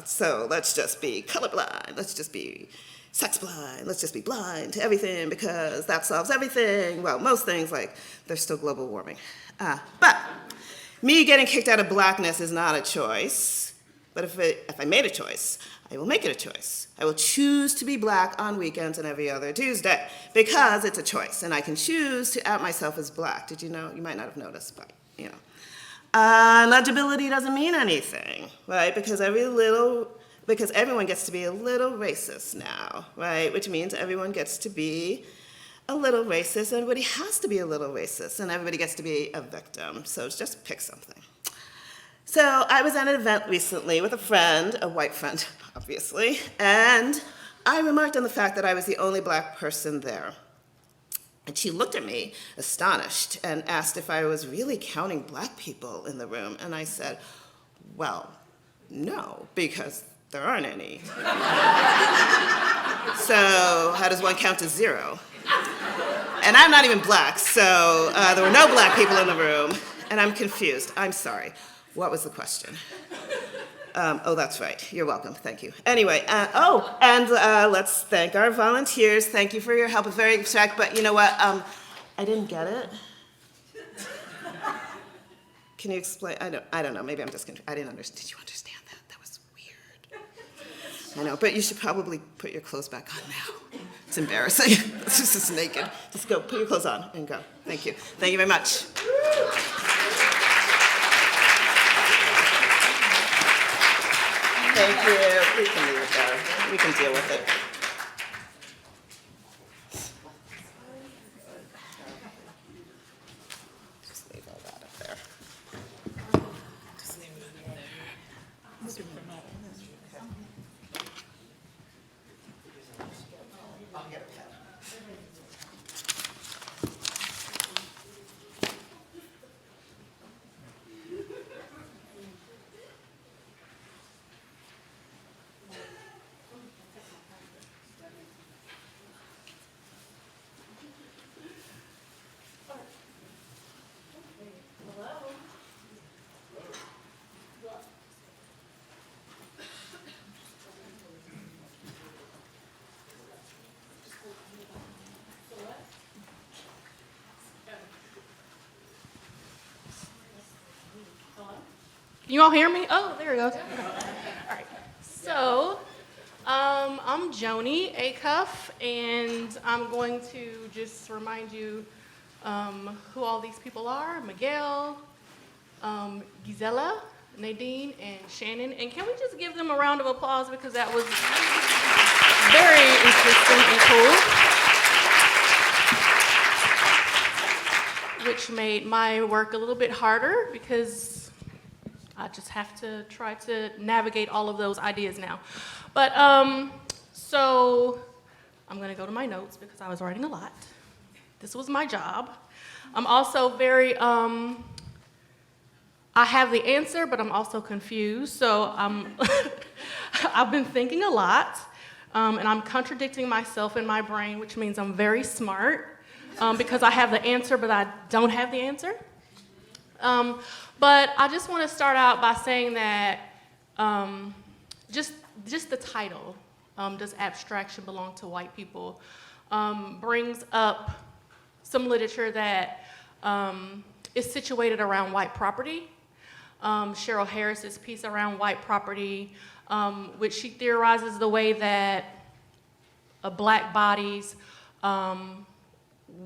So let's just be colorblind. Let's just be sex blind. Let's just be blind to everything because that solves everything. Well, most things, like there's still global warming. But me getting kicked out of Blackness is not a choice. But if I made a choice, I will make it a choice. I will choose to be Black on weekends and every other Tuesday because it's a choice, and I can choose to out myself as Black. Did you know? You might not have noticed, but legibility doesn't mean anything, right? Because everyone gets to be a little racist now, right? Which means everyone gets to be a little racist. Everybody has to be a little racist, and everybody gets to be a victim. So just pick something. So I was at an event recently with a friend, a white friend, obviously, and I remarked on the fact that I was the only Black person there. And she looked at me, astonished, and asked if I was really counting Black people in the room. And I said, well, no, because there aren't any. So how does one count to 0? And I'm not even Black, so there were no Black people in the room, and I'm confused. I'm sorry. What was the question? Oh, that's right. You're welcome. Thank you. Anyway, let's thank our volunteers. Thank you for your help. It's very abstract, but you know what? I didn't get it. Can you explain? I don't know. Maybe I'm just confused. I didn't understand. Did you understand that? That was weird. I know, but you should probably put your clothes back on now. It's embarrassing. It's just naked. Just go. Put your clothes on and go. Thank you. Thank you very much. Thank you. We can leave it there. We can deal with it. Just leave all that up there. Just leave it under there. I'll get a pen. Can you all hear me? Oh, there it goes. Okay. All right. So, I'm Joni Acuff, and I'm going to just remind you who all these people are. Miguel, Guisela, Nadine, and Shannon. And can we just give them a round of applause because that was very interesting and cool. Which made my work a little bit harder because I just have to try to navigate all of those ideas now. But so I'm gonna go to my notes because I was writing a lot. This was my job. I'm also very, I have the answer, but I'm also confused. So I've been thinking a lot, and I'm contradicting myself in my brain, which means I'm very smart because I have the answer, but I don't have the answer. But I just want to start out by saying that just the title, Does Abstraction Belong to White People, brings up some literature that is situated around white property. Cheryl Harris's piece around white property, which she theorizes the way that black bodies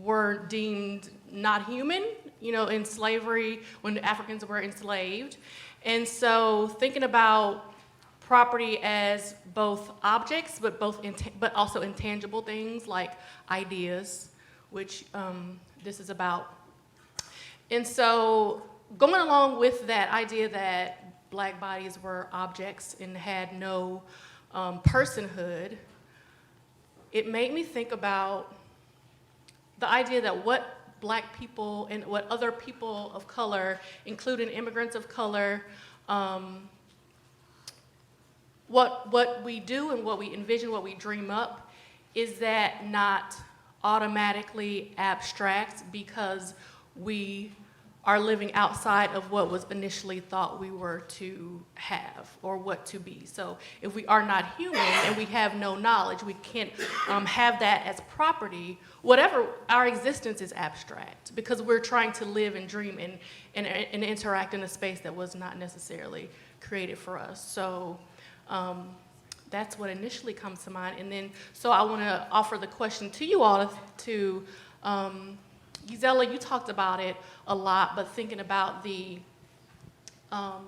were deemed not human, in slavery, when Africans were enslaved. And so thinking about property as both objects, but also intangible things like ideas, which this is about. And so going along with that idea that black bodies were objects and had no personhood, it made me think about the idea that what black people and what other people of color, including immigrants of color, what we do and what we envision, what we dream up, is that not automatically abstract because we are living outside of what was initially thought we were to have or what to be. So if we are not human and we have no knowledge, we can't have that as property. Whatever, our existence is abstract because we're trying to live and dream and interact in a space that was not necessarily created for us. So that's what initially comes to mind. And then, so I want to offer the question to you all to Guisela, you talked about it a lot, but thinking about the, I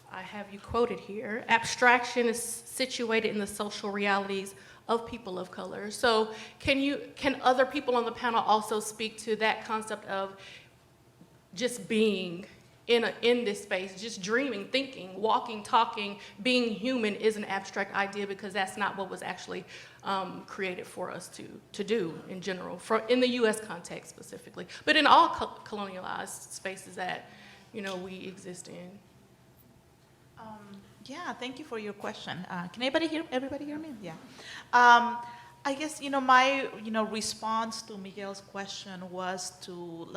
have you quoted here, abstraction is situated in the social realities of people of color. So can other people on the panel also speak to that concept of just being in this space, just dreaming, thinking, walking, talking, being human is an abstract idea because that's not what was actually created for us to do in general, in the U.S. context specifically, but in all colonialized spaces that we exist in. Yeah, thank you for your question. Can everybody hear me? Yeah. I guess my response to Miguel's question was to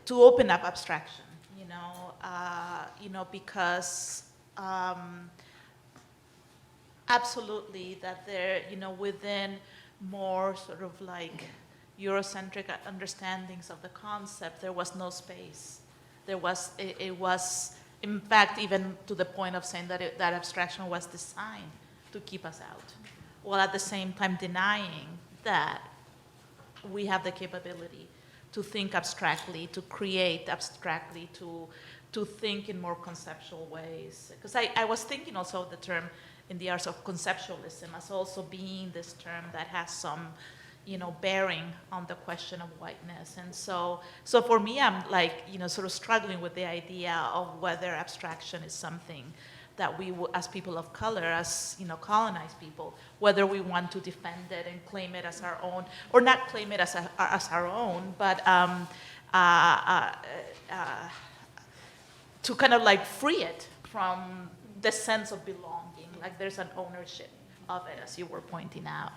to open up abstraction, because absolutely that there, within more sort of like Eurocentric understandings of the concept, there was no space. It was, in fact, even to the point of saying that that abstraction was designed to keep us out, while at the same time denying that we have the capability to think abstractly, to create abstractly, to think in more conceptual ways. Because I was thinking also of the term in the arts of conceptualism as also being this term that has some, bearing on the question of whiteness. And so for me, I'm sort of struggling with the idea of whether abstraction is something that we, as people of color, as colonized people, whether we want to defend it and claim it as our own, or not claim it as our own, but to kind of free it from the sense of belonging, like there's an ownership of it, as you were pointing out.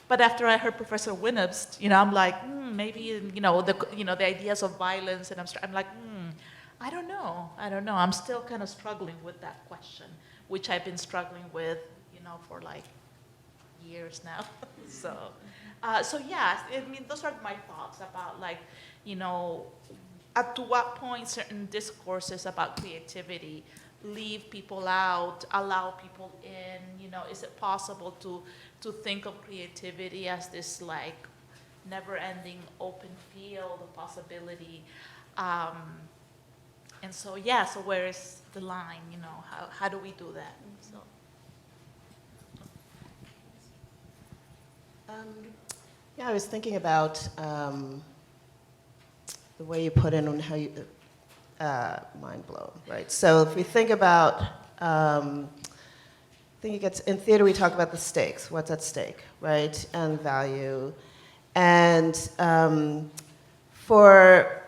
But after I heard Professor Winnubst, I'm like, maybe the ideas of violence and I'm like, I don't know. I'm still kind of struggling with that question, which I've been struggling with, for years now. So So yeah, I mean, those are my thoughts about like, you know, up to what point certain discourses about creativity leave people out, allow people in, you know, is it possible to think of creativity as this like never-ending open field of possibility? And so, yeah, so where is the line, you know, how do we do that? So. Yeah, I was thinking about the way you put in on how you, mind blown, right? So if we think about, I think it gets, in theater we talk about the stakes, what's at stake, right? And value. And for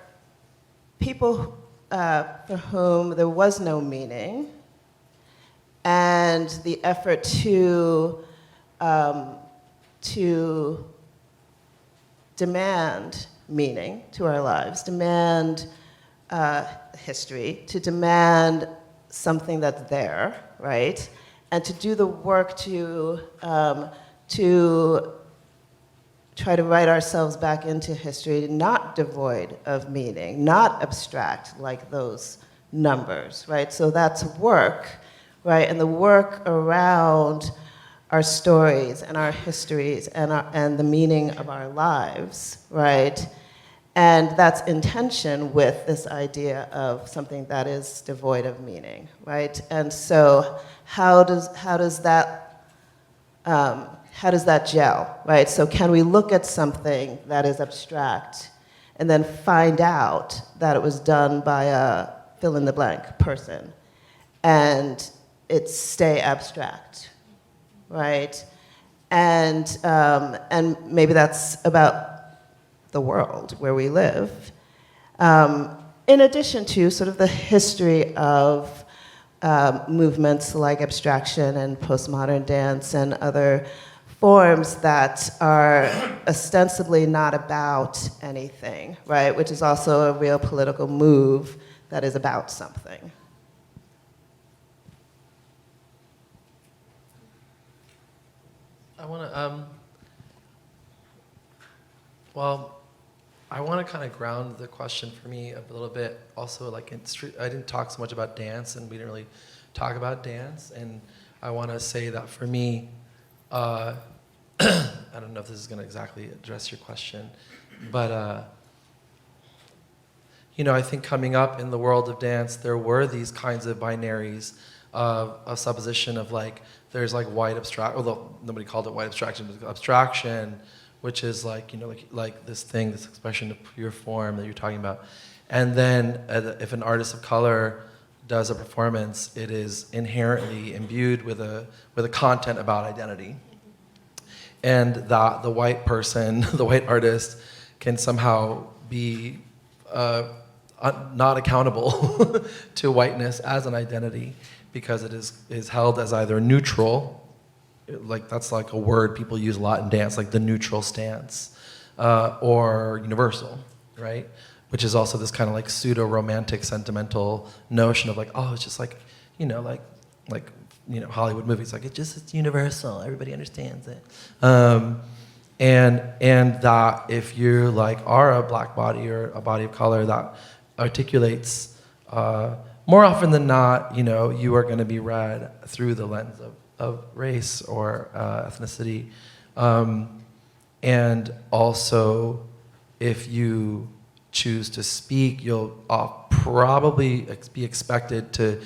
people for whom there was no meaning, and the effort to demand meaning to our lives, demand history, to demand something that's there, right? And to do the work to try to write ourselves back into history, not devoid of meaning, not abstract like those numbers, right? So that's work, right? And the work around our stories and our histories and the meaning of our lives, right? And that's in tension with this idea of something that is devoid of meaning, right? And so how does that gel, right? So can we look at something that is abstract and then find out that it was done by a fill-in-the-blank person and it stay abstract, right? And maybe that's about the world where we live. In addition to sort of the history of movements like abstraction and postmodern dance and other forms that are ostensibly not about anything, right? Which is also a real political move that is about something. I want to, well, I want to kind of ground the question for me a little bit. Also, like I didn't talk so much about dance, and we didn't really talk about dance. And I want to say that for me, I don't know if this is going to exactly address your question, but you know, I think coming up in the world of dance, there were these kinds of binaries of supposition of like, there's like white abstract, although nobody called it white abstraction, but abstraction, which is like, you know, like this thing, this expression of pure form that you're talking about. And then if an artist of color does a performance, it is inherently imbued with a content about identity. And that the white person, the white artist, can somehow be not accountable to whiteness as an identity, because it is held as either neutral, like that's like a word people use a lot in dance, like the neutral stance, or universal, right? Which is also this kind of like pseudo-romantic, sentimental notion of like, oh, it's just like, you know, like you know, Hollywood movies, like it's universal, everybody understands it. And that if you like are a black body or a body of color that articulates, more often than not, you know, you are going to be read through the lens of race or ethnicity. And also, if you choose to speak, you'll probably be expected to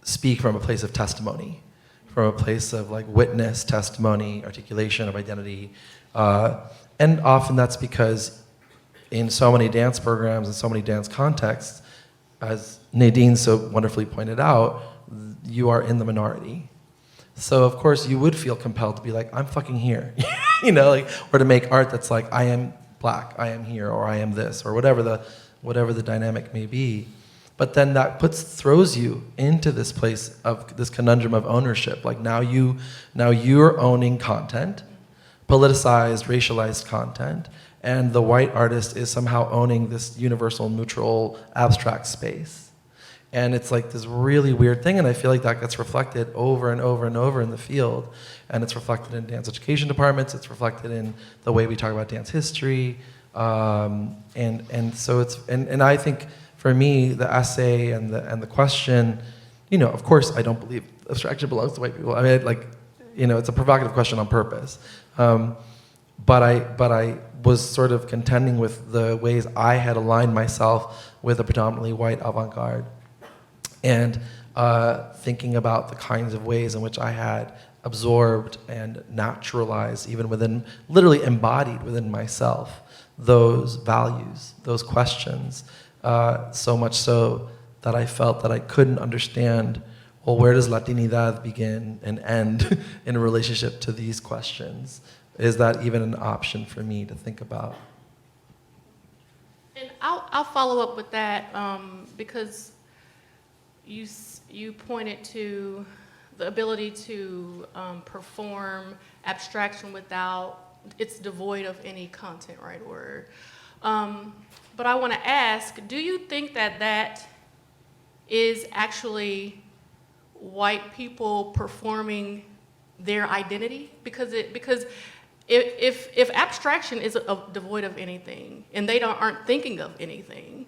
speak from a place of testimony, from a place of like witness, testimony, articulation of identity. And often that's because in so many dance programs and so many dance contexts, as Nadine so wonderfully pointed out, you are in the minority. So of course you would feel compelled to be like, I'm fucking here, you know, like, or to make art that's like, I am black, I am here, or I am this, or whatever the dynamic may be. But then that throws you into this place of this conundrum of ownership. Like now you're owning content, politicized, racialized content, and the white artist is somehow owning this universal, neutral, abstract space. And it's like this really weird thing, and I feel like that gets reflected over and over and over in the field. And it's reflected in dance education departments, it's reflected in the way we talk about dance history. And so it's, and I think for me, the essay and the question, you know, of course I don't believe abstraction belongs to white people. I mean, like, you know, it's a provocative question on purpose. But I was sort of contending with the ways I had aligned myself with a predominantly white avant-garde. And thinking about the kinds of ways in which I had absorbed and naturalized, even within, literally embodied within myself, those values, those questions, so much so that I felt that I couldn't understand, well, where does Latinidad begin and end in relationship to these questions? Is that even an option for me to think about? And I'll follow up with that because you pointed to the ability to perform abstraction without, it's devoid of any content, right, word. But I want to ask, do you think that that is actually white people performing their identity? Because if abstraction is devoid of anything and they aren't thinking of anything,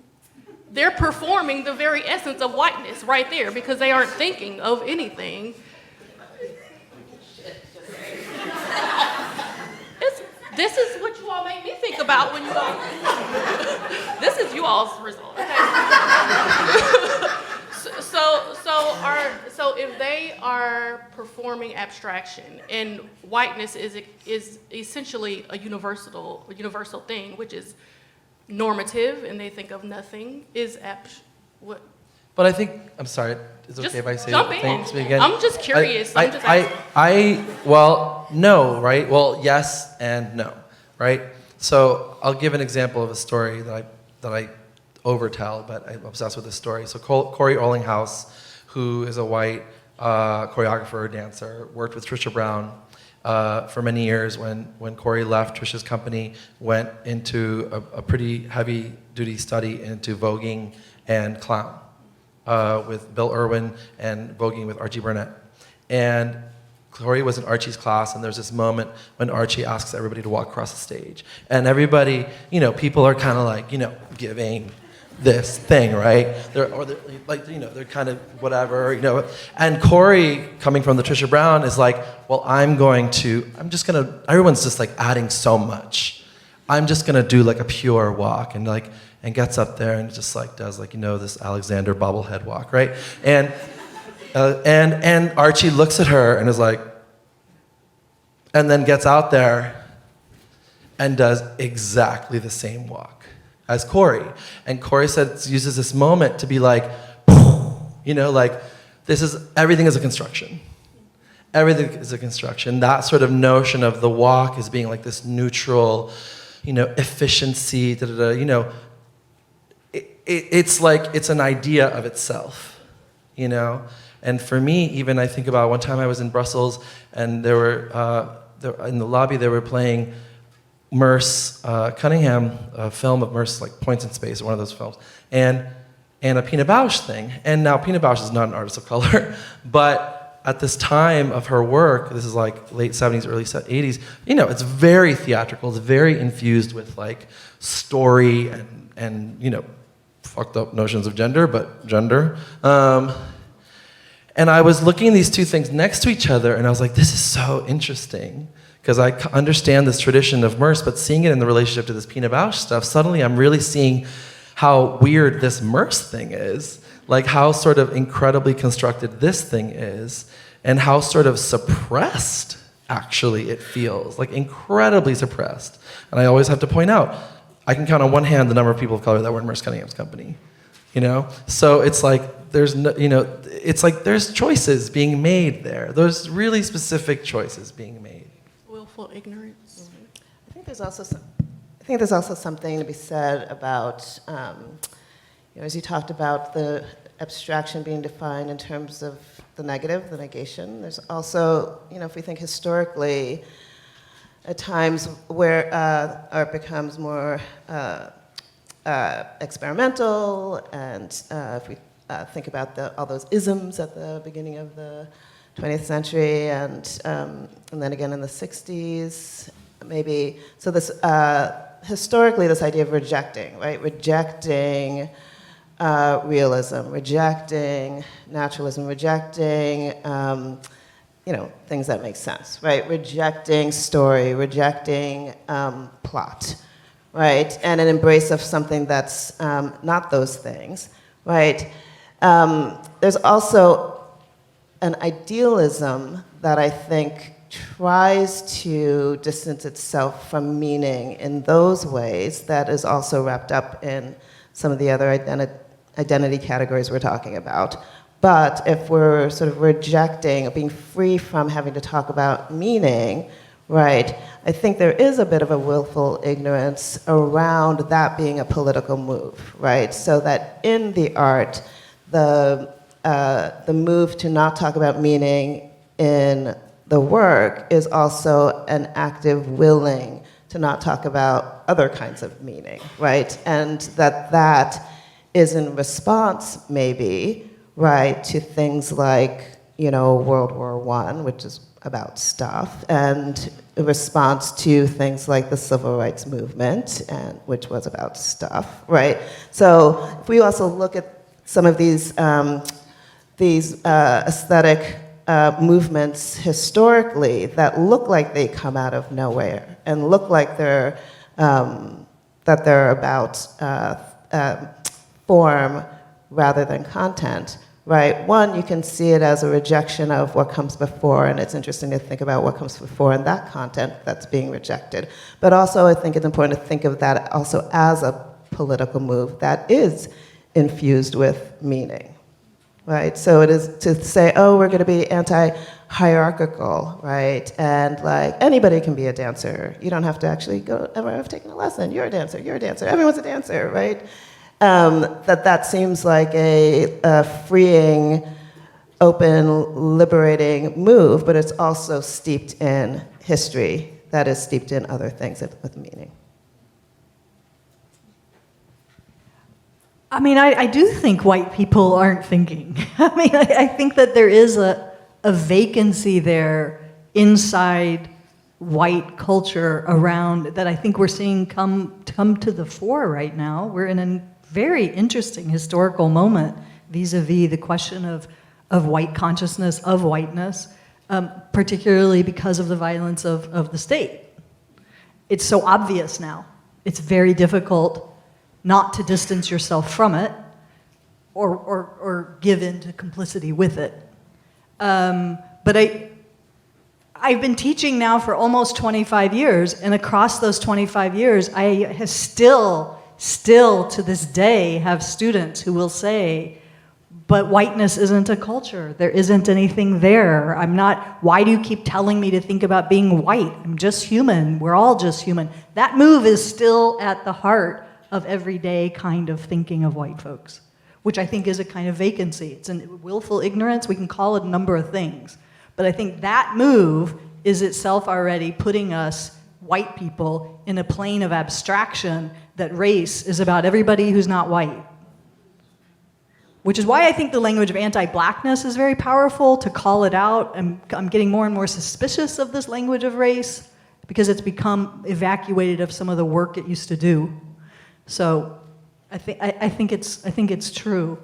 they're performing the very essence of whiteness right there because they aren't thinking of anything. This is what you all made me think about when you all, this is you all's result, okay? So if they are performing abstraction and whiteness is essentially a universal thing, which is normative, and they think of nothing, what? But I think, I'm sorry, is it Just okay if I say jump things in. again? I'm just curious. I'm just asking. Well, no, right? Well, yes and no, right? So I'll give an example of a story that I overtell, but I'm obsessed with this story. So Corey Ollinghouse, who is a white choreographer, dancer, worked with Trisha Brown for many years. When Corey left Trisha's company, went into a pretty heavy-duty study into voguing and clown with Bill Irwin and voguing with Archie Burnett. And Corey was in Archie's class, and there's this moment when Archie asks everybody to walk across the stage. And everybody, you know, people are kind of like, you know, giving this thing, right? They're like, you know, they're kind of whatever, you know. And Corey, coming from the Trisha Brown, is like, well, everyone's just like adding so much. I'm just gonna do like a pure walk, and gets up there and just like does like, you know, this Alexander bobblehead walk, right? And Archie looks at her and is like, and then gets out there and does exactly the same walk as Corey. And Corey uses this moment to be like, you know, like, everything is a construction. Everything is a construction. That sort of notion of the walk as being like this neutral, you know, efficiency, you know, it's like, it's an idea of itself, you know? And for me, even I think about one time I was in Brussels, and there were, in the lobby, they were playing Merce Cunningham, a film of Merce, like Points in Space, one of those films, and a Pina Bausch thing. And now Pina Bausch is not an artist of color, but at this time of her work, this is like late 70s, early 80s, you know, it's very theatrical, it's very infused with like story and you know, fucked up notions of gender, but gender. And I was looking at these two things next to each other, and I was like, this is so interesting, because I understand this tradition of Merce, but seeing it in the relationship to this Pina Bausch stuff, suddenly I'm really seeing how weird this Merce thing is, like how sort of incredibly constructed this thing is, and how sort of suppressed, actually, it feels, like incredibly suppressed. And I always have to point out, I can count on one hand the number of people of color that were in Merce Cunningham's company, you know? So it's like, there's no, you know, it's like there's choices being made there. There's really specific choices being made. Willful ignorance. I think there's also something to be said about, you know, as you talked about the abstraction being defined in terms of the negative, the negation. There's also, you know, if we think historically, at times where art becomes more experimental, and if we think about all those isms at the beginning of the 20th century, and then again in the 60s, maybe. So this historically, this idea of rejecting, right? Rejecting realism, rejecting naturalism, rejecting things that make sense, right? Rejecting story, rejecting plot, right? And an embrace of something that's not those things, right? There's also an idealism that I think tries to distance itself from meaning in those ways that is also wrapped up in some of the other identity categories we're talking about. But if we're sort of rejecting, being free from having to talk about meaning, right, I think there is a bit of a willful ignorance around that being a political move, right? So that in the art, the move to not talk about meaning in the work is also an active willing to not talk about other kinds of meaning, right? And that is in response, maybe, right, to things like, World War I, which is about stuff, and a response to things like the Civil Rights Movement, which was about stuff, right? So if we also look at some of these aesthetic movements historically that look like they come out of nowhere and look like they're about form rather than content, right? One, you can see it as a rejection of what comes before, and it's interesting to think about what comes before in that content that's being rejected. But also, I think it's important to think of that also as a political move that is infused with meaning, right? So it is to say, oh, we're going to be anti-hierarchical, right? And like anybody can be a dancer. You don't have to actually ever have taken a lesson. You're a dancer. Everyone's a dancer, right? That seems like a freeing, open, liberating move, but it's also steeped in history that is steeped in other things with meaning. I mean, I do think white people aren't thinking. I mean, I think that there is a vacancy there inside white culture around that I think we're seeing come to the fore right now. We're in a very interesting historical moment vis-a-vis the question of white consciousness, of whiteness, particularly because of the violence of the state. It's so obvious now. It's very difficult not to distance yourself from it or give in to complicity with it. But I've been teaching now for almost 25 years, and across those 25 years, I have still to this day have students who will say, but whiteness isn't a culture. There isn't anything there. Why do you keep telling me to think about being white? I'm just human. We're all just human. That move is still at the heart of everyday kind of thinking of white folks, which I think is a kind of vacancy. It's a willful ignorance. We can call it a number of things. But I think that move is itself already putting us, white people, in a plane of abstraction that race is about everybody who's not white. Which is why I think the language of anti-blackness is very powerful, to call it out. I'm getting more and more suspicious of this language of race because it's become evacuated of some of the work it used to do. So I think it's true.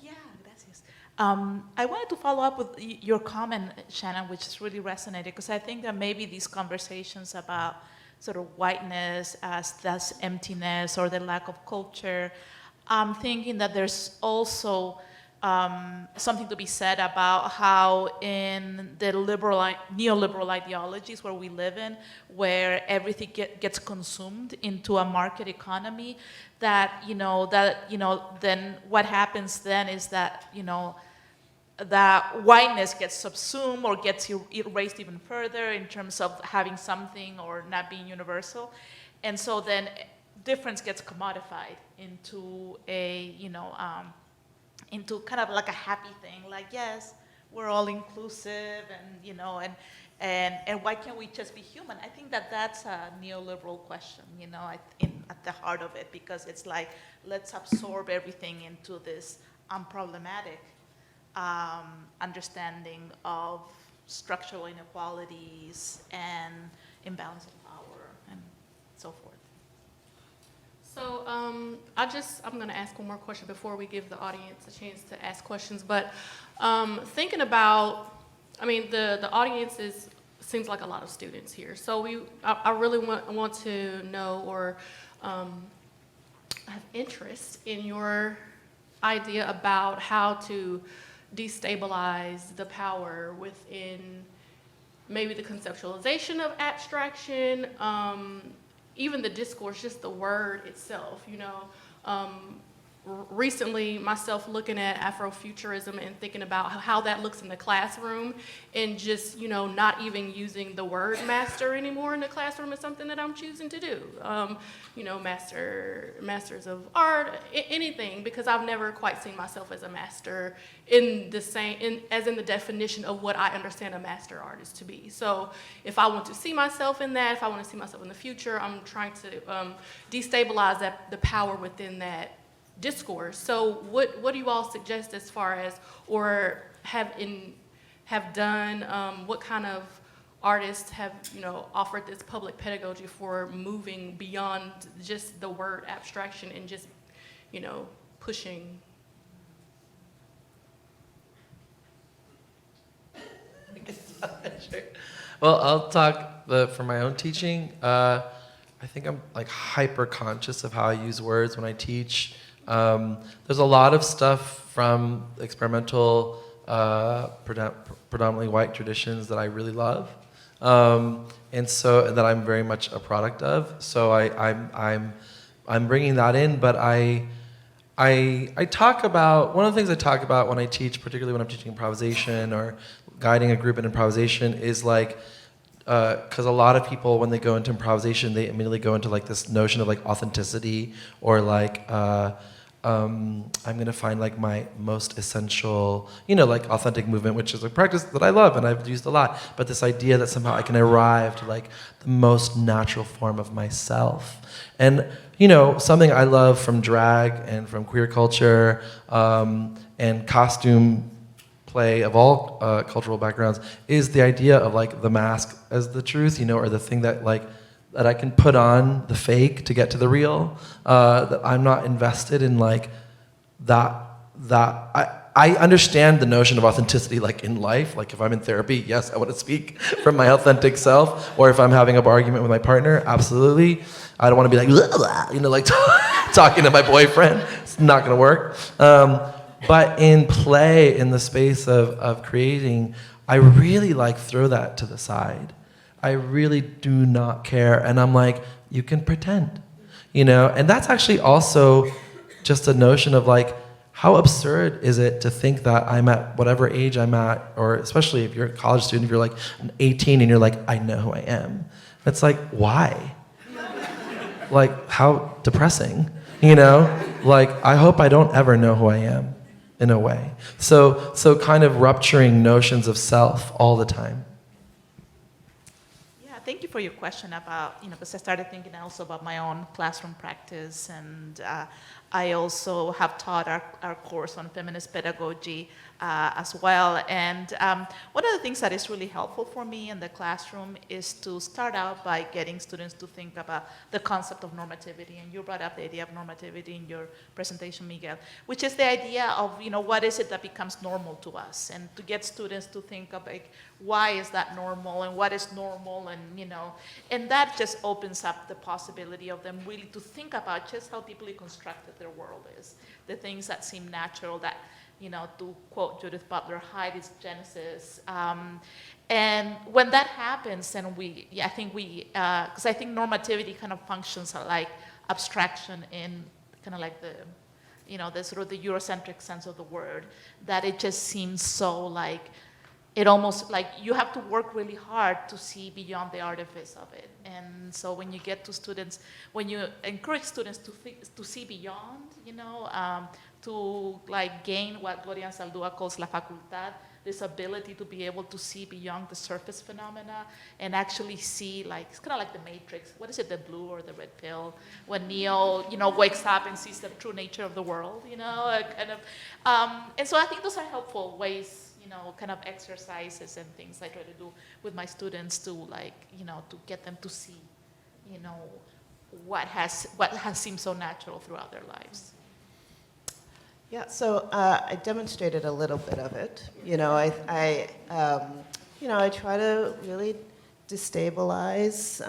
Yeah, gracias. I wanted to follow up with your comment, Shannon, which has really resonated, because I think that maybe these conversations about sort of whiteness as thus emptiness or the lack of culture, I'm thinking that there's also something to be said about how in the neoliberal ideologies where we live in, where everything gets consumed into a market economy, then what happens then is that, that whiteness gets subsumed or gets erased even further in terms of having something or not being universal. And so then difference gets commodified into into kind of like a happy thing, like, yes, we're all inclusive, and why can't we just be human? I think that that's a neoliberal question, at the heart of it, because it's like, let's absorb everything into this unproblematic understanding of structural inequalities and imbalance of power and so forth. So I'm going to ask one more question before we give the audience a chance to ask questions. But thinking about, I mean, the audience seems like a lot of students here. So I really want to know or have interest in your idea about how to destabilize the power within maybe the conceptualization of abstraction, even the discourse, just the word itself, you know. Recently, myself looking at Afrofuturism and thinking about how that looks in the classroom, and just, you know, not even using the word master anymore in the classroom is something that I'm choosing to do. You know, masters of art, anything, because I've never quite seen myself as a master in the same, as in the definition of what I understand a master artist to be. So if I want to see myself in that, if I want to see myself in the future, I'm trying to destabilize the power within that discourse. So what do you all suggest as far as, or have done, what kind of artists have, you know, offered this public pedagogy for moving beyond just the word abstraction and just, you know, pushing? Sure. Well, I'll talk for my own teaching. I think I'm like hyper conscious of how I use words when I teach. There's a lot of stuff from experimental, predominantly white traditions that I really love, and so that I'm very much a product of. So I'm bringing that in, but I talk about, one of the things I talk about when I teach, particularly when I'm teaching improvisation or guiding a group in improvisation, is like, because a lot of people, when they go into improvisation, they immediately go into like this notion of like authenticity, or like I'm gonna find like my most essential, you know, like authentic movement, which is a practice that I love and I've used a lot. But this idea that somehow I can arrive to like the most natural form of myself. And, you know, something I love from drag and from queer culture and costume play of all cultural backgrounds is the idea of like the mask as the truth, you know, or the thing that like, that I can put on the fake to get to the real, that I'm not invested in like that I understand the notion of authenticity like in life, like if I'm in therapy, yes, I want to speak from my authentic self, or if I'm having an argument with my partner, absolutely. I don't want to be like, blah, blah, you know, like talking to my boyfriend, it's not gonna work. But in play, in the space of creating, I really like throw that to the side. I really do not care. And I'm like, you can pretend, you know? And that's actually also just a notion of like, how absurd is it to think that I'm at whatever age I'm at, or especially if you're a college student, if you're like 18 and you're like, I know who I am. It's like, why? Like, how depressing, you know? Like, I hope I don't ever know who I am, in a way. So kind of rupturing notions of self all the time. Thank you for your question about, you know, because I started thinking also about my own classroom practice, and I also have taught our course on feminist pedagogy as well. And one of the things that is really helpful for me in the classroom is to start out by getting students to think about the concept of normativity. And you brought up the idea of normativity in your presentation, Miguel, which is the idea of, you know, what is it that becomes normal to us, and to get students to think of like, why is that normal, and what is normal, and, you know, and that just opens up the possibility of them really to think about just how deeply constructed their world is, the things that seem natural, that, you know, to quote Judith Butler, hide its genesis. And when that happens, and I think because I think normativity kind of functions like abstraction in kind of like the, you know, the sort of the Eurocentric sense of the word, that it just seems so like, it almost like you have to work really hard to see beyond the artifice of it. And so when you get to students, when you encourage students to see beyond, you know, to like gain what Gloria Saldúa calls la facultad this ability to be able to see beyond the surface phenomena and actually see, like, it's kind of like the Matrix. What is it, the blue or the red pill? When Neo, wakes up and sees the true nature of the world, kind of. And so I think those are helpful ways, kind of exercises and things I try to do with my students to, like, to get them to see, what has seemed so natural throughout their lives. Yeah, so I demonstrated a little bit of it. I try to really destabilize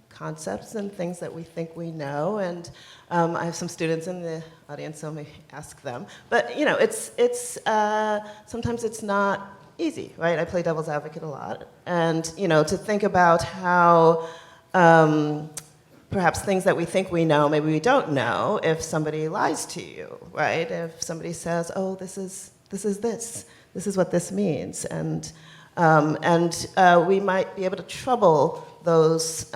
concepts and things that we think we know. And I have some students in the audience, so maybe ask them. But it's sometimes it's not easy, right? I play devil's advocate a lot, and to think about how. Perhaps things that we think we know, maybe we don't know if somebody lies to you, right? If somebody says, "Oh, this is what this means," and we might be able to trouble those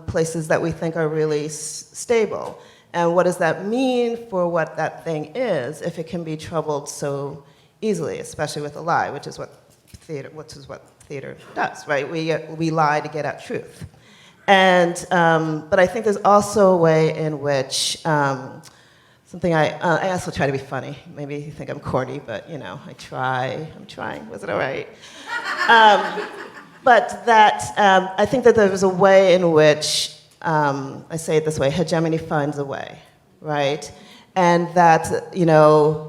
places that we think are really stable. And what does that mean for what that thing is if it can be troubled so easily, especially with a lie, which is what theater does, right? We lie to get at truth. And but I think there's also a way in which something I also try to be funny. Maybe you think I'm corny, but I try. I'm trying. Was it all right? But that I think that there's a way in which I say it this way: hegemony finds a way, right? And that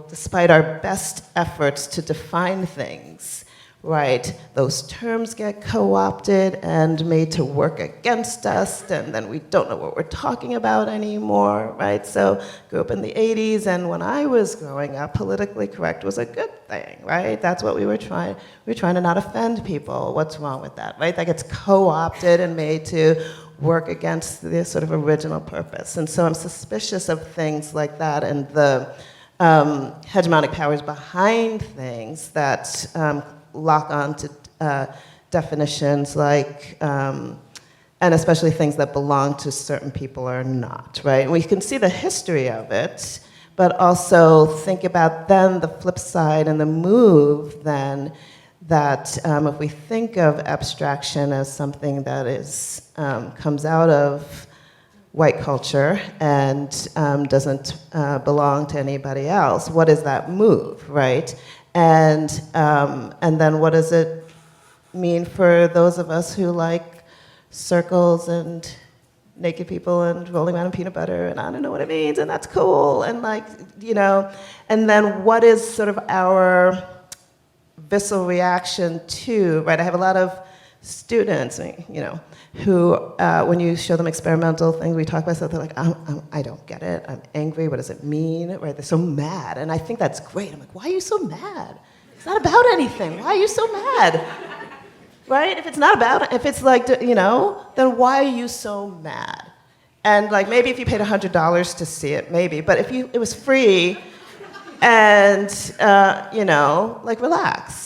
despite our best efforts to define things. Right, those terms get co-opted and made to work against us, and then we don't know what we're talking about anymore, right? So, grew up in the 80s, and when I was growing up, politically correct was a good thing, right? That's what we were trying. We were trying to not offend people. What's wrong with that, right? That gets co-opted and made to work against the sort of original purpose. And so I'm suspicious of things like that and the hegemonic powers behind things that lock on to definitions like, and especially things that belong to certain people or not, right? And we can see the history of it, but also think about then the flip side and the move then that if we think of abstraction as something that is comes out of white culture and doesn't belong to anybody else, what is that move, right? And then what does it mean for those of us who like circles and naked people and rolling around in peanut butter, and I don't know what it means, and that's cool, and and then what is sort of our visceral reaction to, right? I have a lot of students, who, when you show them experimental things, we talk about stuff, they're like, I don't get it, I'm angry, what does it mean, right? They're so mad, and I think that's great. I'm like, why are you so mad? It's not about anything, why are you so mad? Right? If it's not about, if it's like, then why are you so mad? And like, maybe if you paid $100 to see it, maybe, but if it was free, and, like, relax.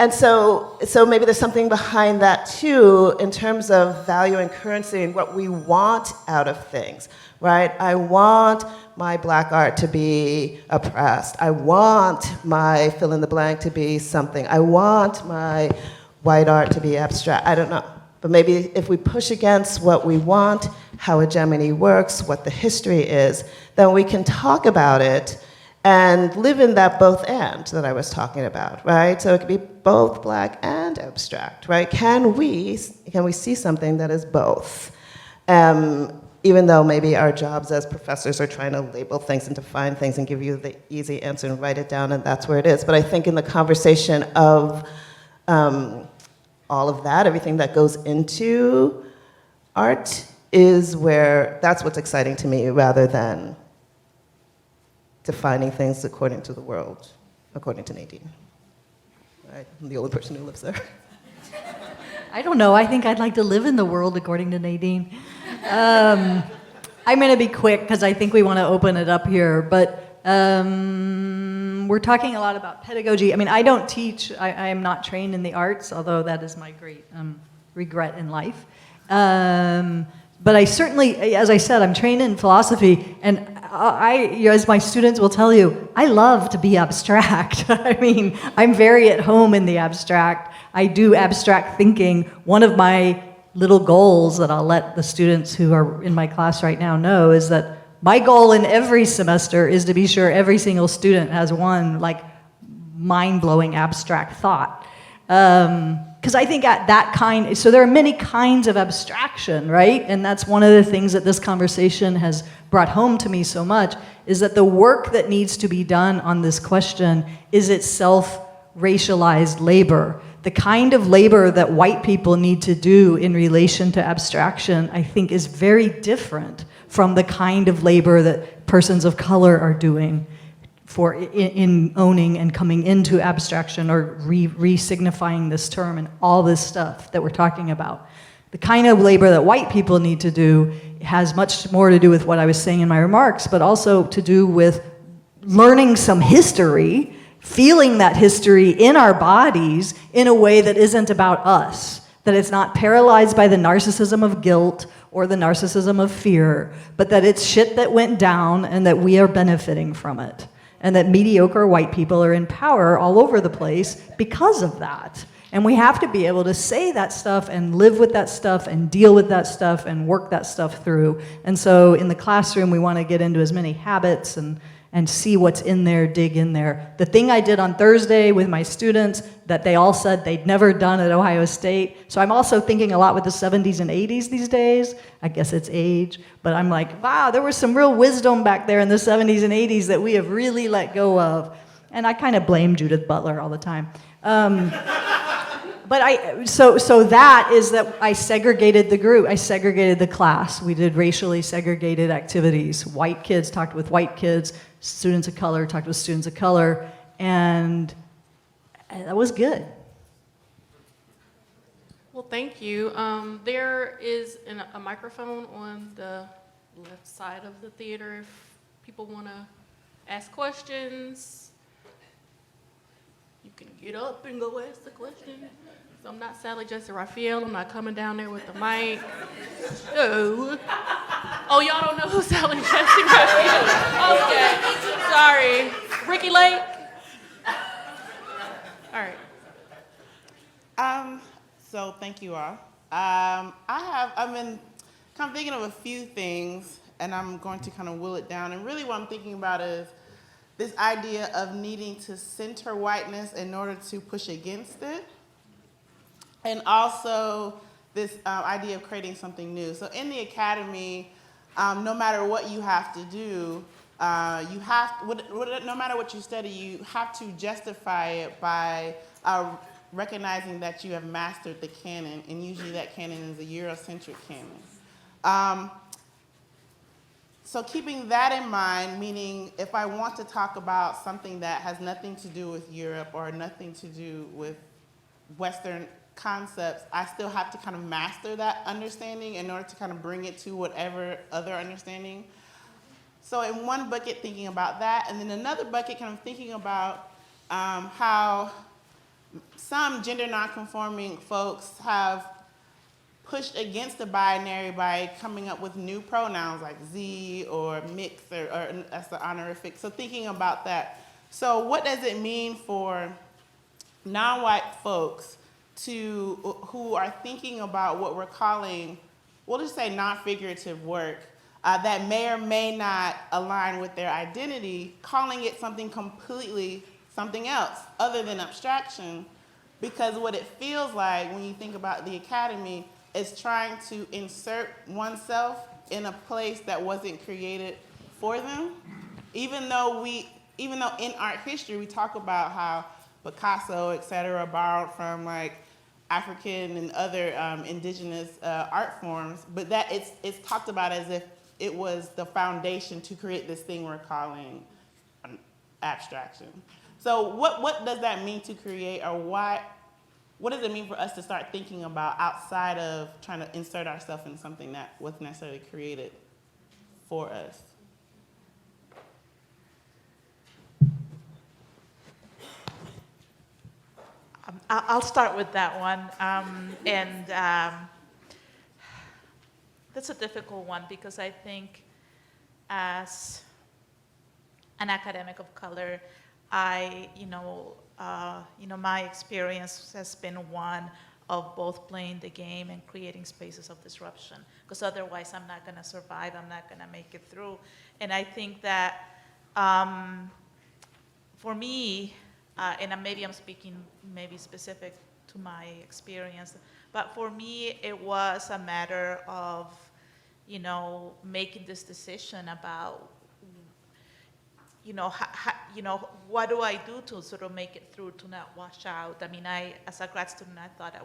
And so maybe there's something behind that too, in terms of value and currency and what we want out of things, right? I want my black art to be oppressed. I want my fill in the blank to be something. I want my white art to be abstract. I don't know. But maybe if we push against what we want, how hegemony works, what the history is, then we can talk about it and live in that both and that I was talking about, right? So it could be both black and abstract, right? Can we see something that is both? Even though maybe our jobs as professors are trying to label things and define things and give you the easy answer and write it down and that's where it is. But I think in the conversation of all of that, everything that goes into art is where, that's what's exciting to me rather than defining things according to the world, according to Nadine. Right? I'm the only person who lives there. I don't know. I think I'd like to live in the world according to Nadine. I'm going to be quick because I think we want to open it up here. But we're talking a lot about pedagogy. I mean, I don't teach. I am not trained in the arts, although that is my great regret in life. But I certainly, as I said, I'm trained in philosophy, and as my students will tell you, I love to be abstract. I mean, I'm very at home in the abstract. I do abstract thinking. One of my little goals that I'll let the students who are in my class right now know is that my goal in every semester is to be sure every single student has one like mind-blowing abstract thought. Because I think at that kind, so there are many kinds of abstraction, right? And that's one of the things that this conversation has brought home to me so much, is that the work that needs to be done on this question is itself racialized labor. The kind of labor that white people need to do in relation to abstraction, I think, is very different from the kind of labor that persons of color are doing for in owning and coming into abstraction or re-signifying this term and all this stuff that we're talking about. The kind of labor that white people need to do has much more to do with what I was saying in my remarks, but also to do with learning some history, feeling that history in our bodies in a way that isn't about us, that it's not paralyzed by the narcissism of guilt or the narcissism of fear, but that it's shit that went down and that we are benefiting from it. And that mediocre white people are in power all over the place because of that. And we have to be able to say that stuff and live with that stuff and deal with that stuff and work that stuff through. And so in the classroom, we want to get into as many habits and see what's in there, dig in there. The thing I did on Thursday with my students that they all said they'd never done at Ohio State. So I'm also thinking a lot with the 70s and 80s these days. I guess it's age, but I'm like, wow, there was some real wisdom back there in the 70s and 80s that we have really let go of. And I kind of blame Judith Butler all the time. But so that is that I segregated the group, I segregated the class. We did racially segregated activities. White kids talked with white kids, students of color talked with students of color, and that was good. Well, thank you. There is a microphone on the left side of the theater if people want to ask questions. You can get up and go ask the question. So I'm not Sally Jesse Raphael. I'm not coming down there with the mic. Oh, y'all don't know who Sally Jesse Raphael is? Okay, sorry. Ricky Lake? All right. So thank you all. I've been kind of thinking of a few things, and I'm going to kind of will it down. And really what I'm thinking about is this idea of needing to center whiteness in order to push against it. And also this idea of creating something new. So in the academy, no matter what you have to do, no matter what you study, you have to justify it by recognizing that you have mastered the canon, and usually that canon is a Eurocentric canon. So keeping that in mind, meaning if I want to talk about something that has nothing to do with Europe or nothing to do with Western concepts, I still have to kind of master that understanding in order to kind of bring it to whatever other understanding. So in one bucket, thinking about that, and then another bucket kind of thinking about how some gender nonconforming folks have pushed against the binary by coming up with new pronouns like Z or mix or as the honorific. So thinking about that. So what does it mean for non-white folks who are thinking about what we're calling, we'll just say non-figurative work, that may or may not align with their identity, calling it something completely something else other than abstraction, because what it feels like when you think about the academy is trying to insert oneself in a place that wasn't created for them. Even though in art history we talk about how Picasso, et cetera, borrowed from like African and other indigenous art forms, but that it's talked about as if it was the foundation to create this thing we're calling abstraction. So what does that mean to create, or what does it mean for us to start thinking about outside of trying to insert ourselves in something that wasn't necessarily created for us? I'll start with that one. That's a difficult one because I think as an academic of color, my experience has been one of both playing the game and creating spaces of disruption. Because otherwise, I'm not going to survive. I'm not going to make it through. And I think that for me, and maybe I'm speaking maybe specific to my experience, but for me, it was a matter of, making this decision about, what do I do to sort of make it through, to not wash out? I mean, as a grad student, I thought I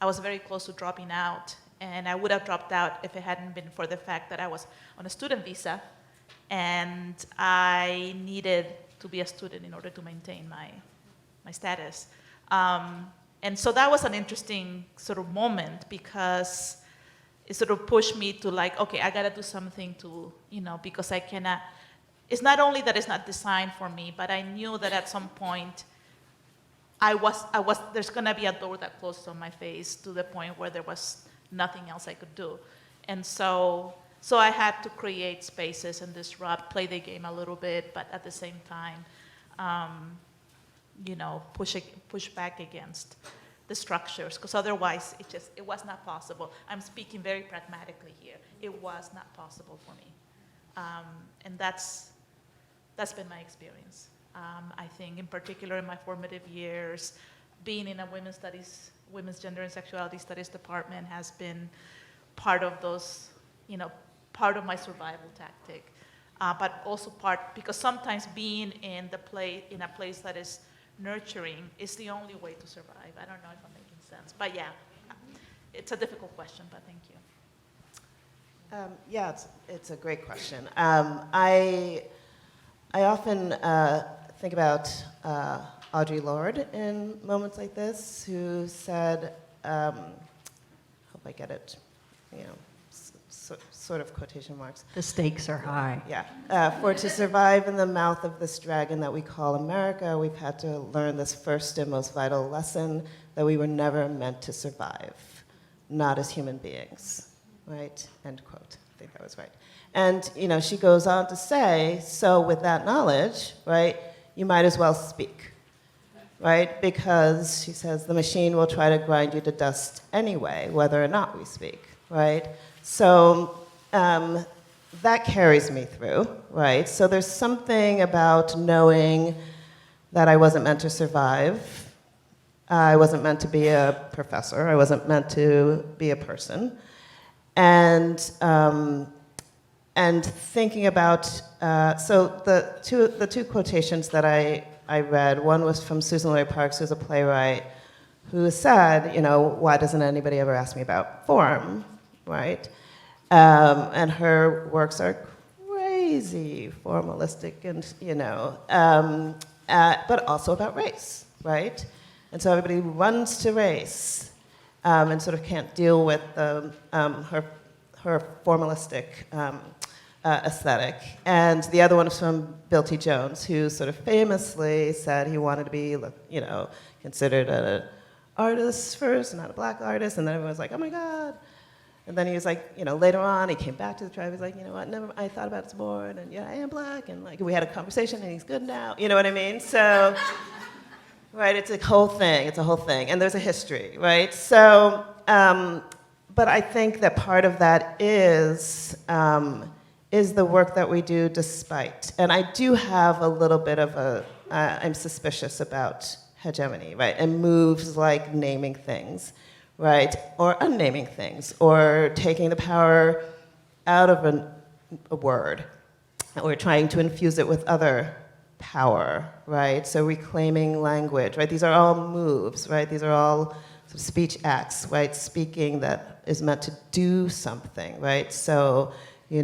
was very close to dropping out, and I would have dropped out if it hadn't been for the fact that I was on a student visa, and I needed to be a student in order to maintain my status. And so that was an interesting sort of moment, because it sort of pushed me to like, okay, I gotta do something to, because I cannot, it's not only that it's not designed for me, but I knew that at some point there's gonna be a door that closes on my face to the point where there was nothing else I could do. And so I had to create spaces and disrupt, play the game a little bit, but at the same time, push back against the structures, because otherwise it was not possible. I'm speaking very pragmatically here. It was not possible for me. And that's been my experience. I think in particular in my formative years, being in a women's gender and sexuality studies department has been part of those, part of my survival tactic. But also because sometimes being in a place that is nurturing is the only way to survive. I don't know if I'm making sense, but yeah, it's a difficult question, but thank you. Yeah, it's a great question. I often think about Audre Lorde in moments like this, who said, hope I get it, sort of quotation marks. The stakes are high. Yeah. For to survive in the mouth of this dragon that we call America, we've had to learn this first and most vital lesson, that we were never meant to survive, not as human beings, right? End quote. I think that was right. And, she goes on to say, so with that knowledge, right, you might as well speak, right? Because, she says, the machine will try to grind you to dust anyway, whether or not we speak, right? So that carries me through, right? So there's something about knowing that I wasn't meant to survive. I wasn't meant to be a professor. I wasn't meant to be a person. And thinking about, so the two quotations that I read, one was from Susan Lloyd Parks, who's a playwright, who said, why doesn't anybody ever ask me about form, right? And her works are crazy formalistic and, but also about race, right? And so everybody runs to race and sort of can't deal with her formalistic aesthetic. And the other one is from Bill T. Jones, who sort of famously said he wanted to be, considered an artist first, not a black artist, and then everyone was like, oh my God. And then he was like, later on, he came back to the tribe, he was like, what, never, I thought about it some more, and yeah, I am black, and we had a conversation, and he's good now, you know what I mean? So, right, it's a whole thing, and there's a history, right? So, but I think that part of that is the work that we do despite, and I do have a little bit of I'm suspicious about hegemony, right, and moves like naming things, right, or unnaming things, or taking the power out of a word, or trying to infuse it with other power, right, so reclaiming language, right, these are all moves, right, these are all sort of speech acts, right, speaking that is meant to do something, right, so, when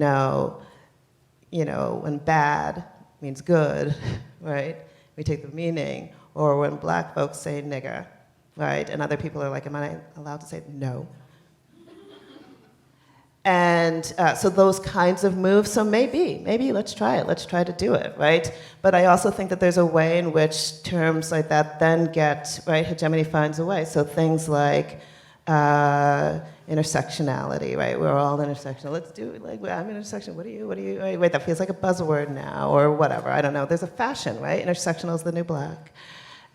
bad means good, right, we take the meaning, or when black folks say nigger, right? And other people are like, am I allowed to say no? And so those kinds of moves, so maybe let's try it. Let's try to do it, right? But I also think that there's a way in which terms like that then get, right, hegemony finds a way. So things like, intersectionality, right? We're all intersectional. Let's do it. Like, I'm intersection. What are you? What are you? Wait, that feels like a buzzword now, or whatever. I don't know. There's a fashion, right? Intersectional is the new black,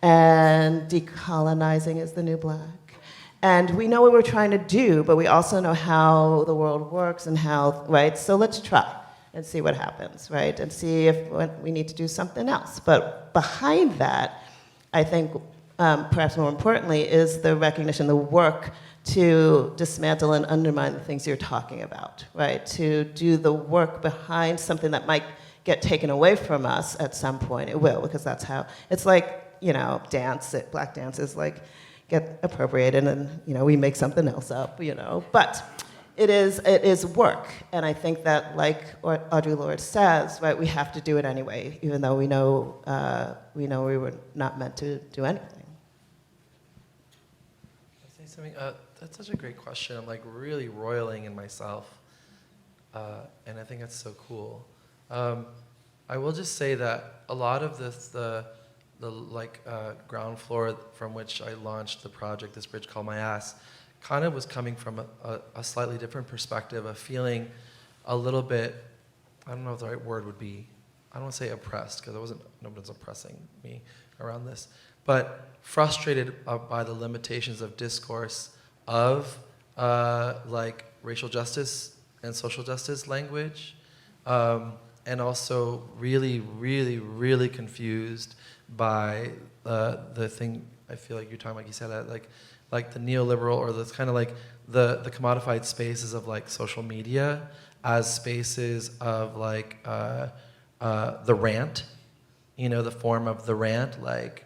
and decolonizing is the new black. And we know what we're trying to do, but we also know how the world works and how, right? So let's try and see what happens, right? And see if we need to do something else. But behind that, I think, perhaps more importantly, is the recognition, the work to dismantle and undermine the things you're talking about, right? To do the work behind something that might get taken away from us at some point. It will, because that's how, it's like, you know, dance, black dance is like, get appropriated and, you know, we make something else up, you know. But it is work, and I think that, like Audre Lorde says, right, we have to do it anyway, even though we know we were not meant to do anything. Say something. That's such a great question. I'm like really roiling in myself, and I think that's so cool. I will just say that a lot of this, the ground floor from which I launched the project, This Bridge Called My Ass, kind of was coming from a slightly different perspective of feeling a little bit, I don't know if the right word would be, I don't want to say oppressed, because nobody's oppressing me around this, but frustrated by the limitations of discourse of like racial justice and social justice language, and also really, really, really confused by the thing I feel like you're talking about, Guisela, like the neoliberal, or this kind of like the commodified spaces of like social media as spaces of like the rant, you know, the form of the rant, like,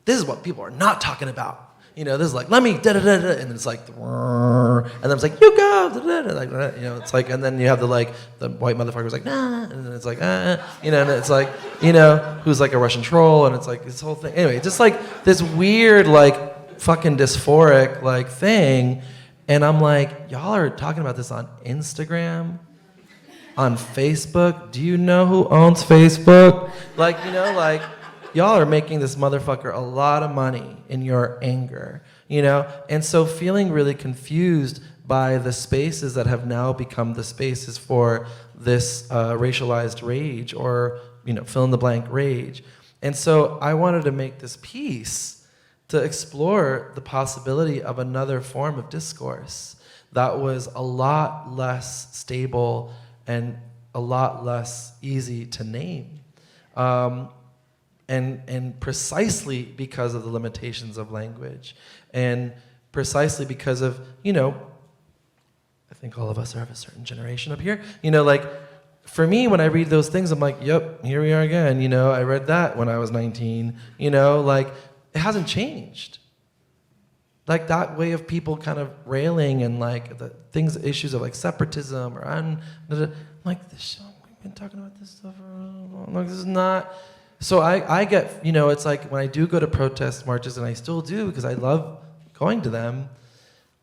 this is what people are not talking about. You know, this is like, let me da-da-da-da, and it's like, and then it's like, you go, da-da-da, like, you know, it's like, and then you have the white motherfucker's like, nah, and then it's like, you know, and it's like, you know, who's like a Russian troll, and it's like this whole thing. Anyway, just like this weird, like, fucking dysphoric, like, thing, and I'm like, y'all are talking about this on Instagram, on Facebook. Do you know who owns Facebook? Like, you know, like, y'all are making this motherfucker a lot of money in your anger, you know? And so feeling really confused by the spaces that have now become the spaces for this racialized rage, or, you know, fill in the blank rage. And so I wanted to make this piece to explore the possibility of another form of discourse that was a lot less stable and a lot less easy to name. And precisely because of the limitations of language, and precisely because of, you know, I think all of us are of a certain generation up here, you know, like, for me, when I read those things, I'm like, yep, here we are again, you know, I read that when I was 19, you know, like, it hasn't changed. Like, that way of people kind of railing and, like, the things, issues of, like, separatism, or, I'm like, this, we've been talking about this stuff for a long, like, this is not. So I get, you know, it's like when I do go to protest marches, and I still do because I love going to them,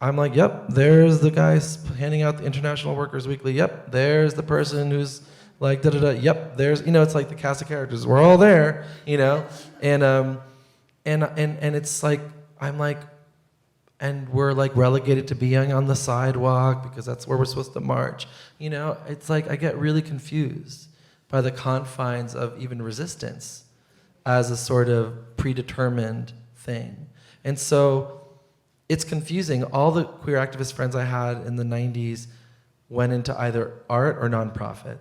I'm like, yep, there's the guys handing out the International Workers Weekly, yep, there's the person who's like, da-da-da, yep, there's, you know, it's like the cast of characters, we're all there, you know, and it's like, I'm like, and we're like relegated to being on the sidewalk because that's where we're supposed to march, you know, it's like I get really confused by the confines of even resistance as a sort of predetermined thing. And so it's confusing. All the queer activist friends I had in the 90s went into either art or nonprofit,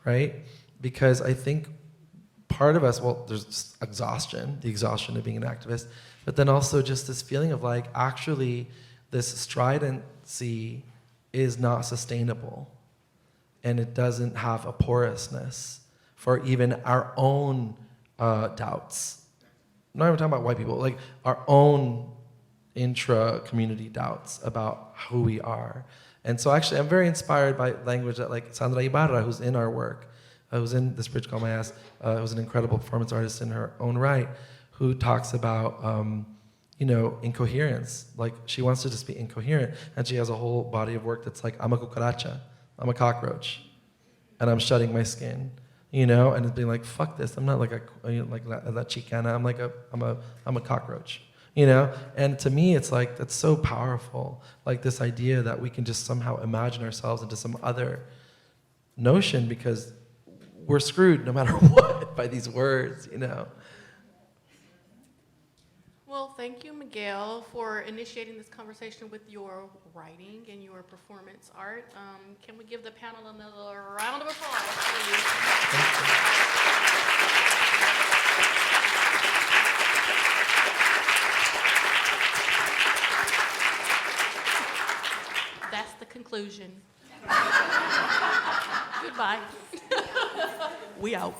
right? Because I think part of us, well, there's just exhaustion, the exhaustion of being an activist, but then also just this feeling of like, actually, this stridency is not sustainable. And it doesn't have a porousness for even our own doubts. I'm not even talking about white people, like our own intra-community doubts about who we are. And so actually I'm very inspired by language that like Sandra Ibarra, who's in our work, who's in This Bridge Called My Ass, who's an incredible performance artist in her own right, who talks about you know, incoherence. Like she wants to just be incoherent, and she has a whole body of work that's like, I'm a cucaracha. I'm a cockroach, and I'm shedding my skin, you know, and it's being like, fuck this. I'm not like that Chicana. I'm like I'm a cockroach, you know? And to me, it's like, that's so powerful. Like this idea that we can just somehow imagine ourselves into some other notion, because we're screwed no matter what by these words, you know? Well, thank you, Miguel, for initiating this conversation with your writing and your performance art. Can we give the panel another round of applause, please? That's the conclusion. Goodbye. We out.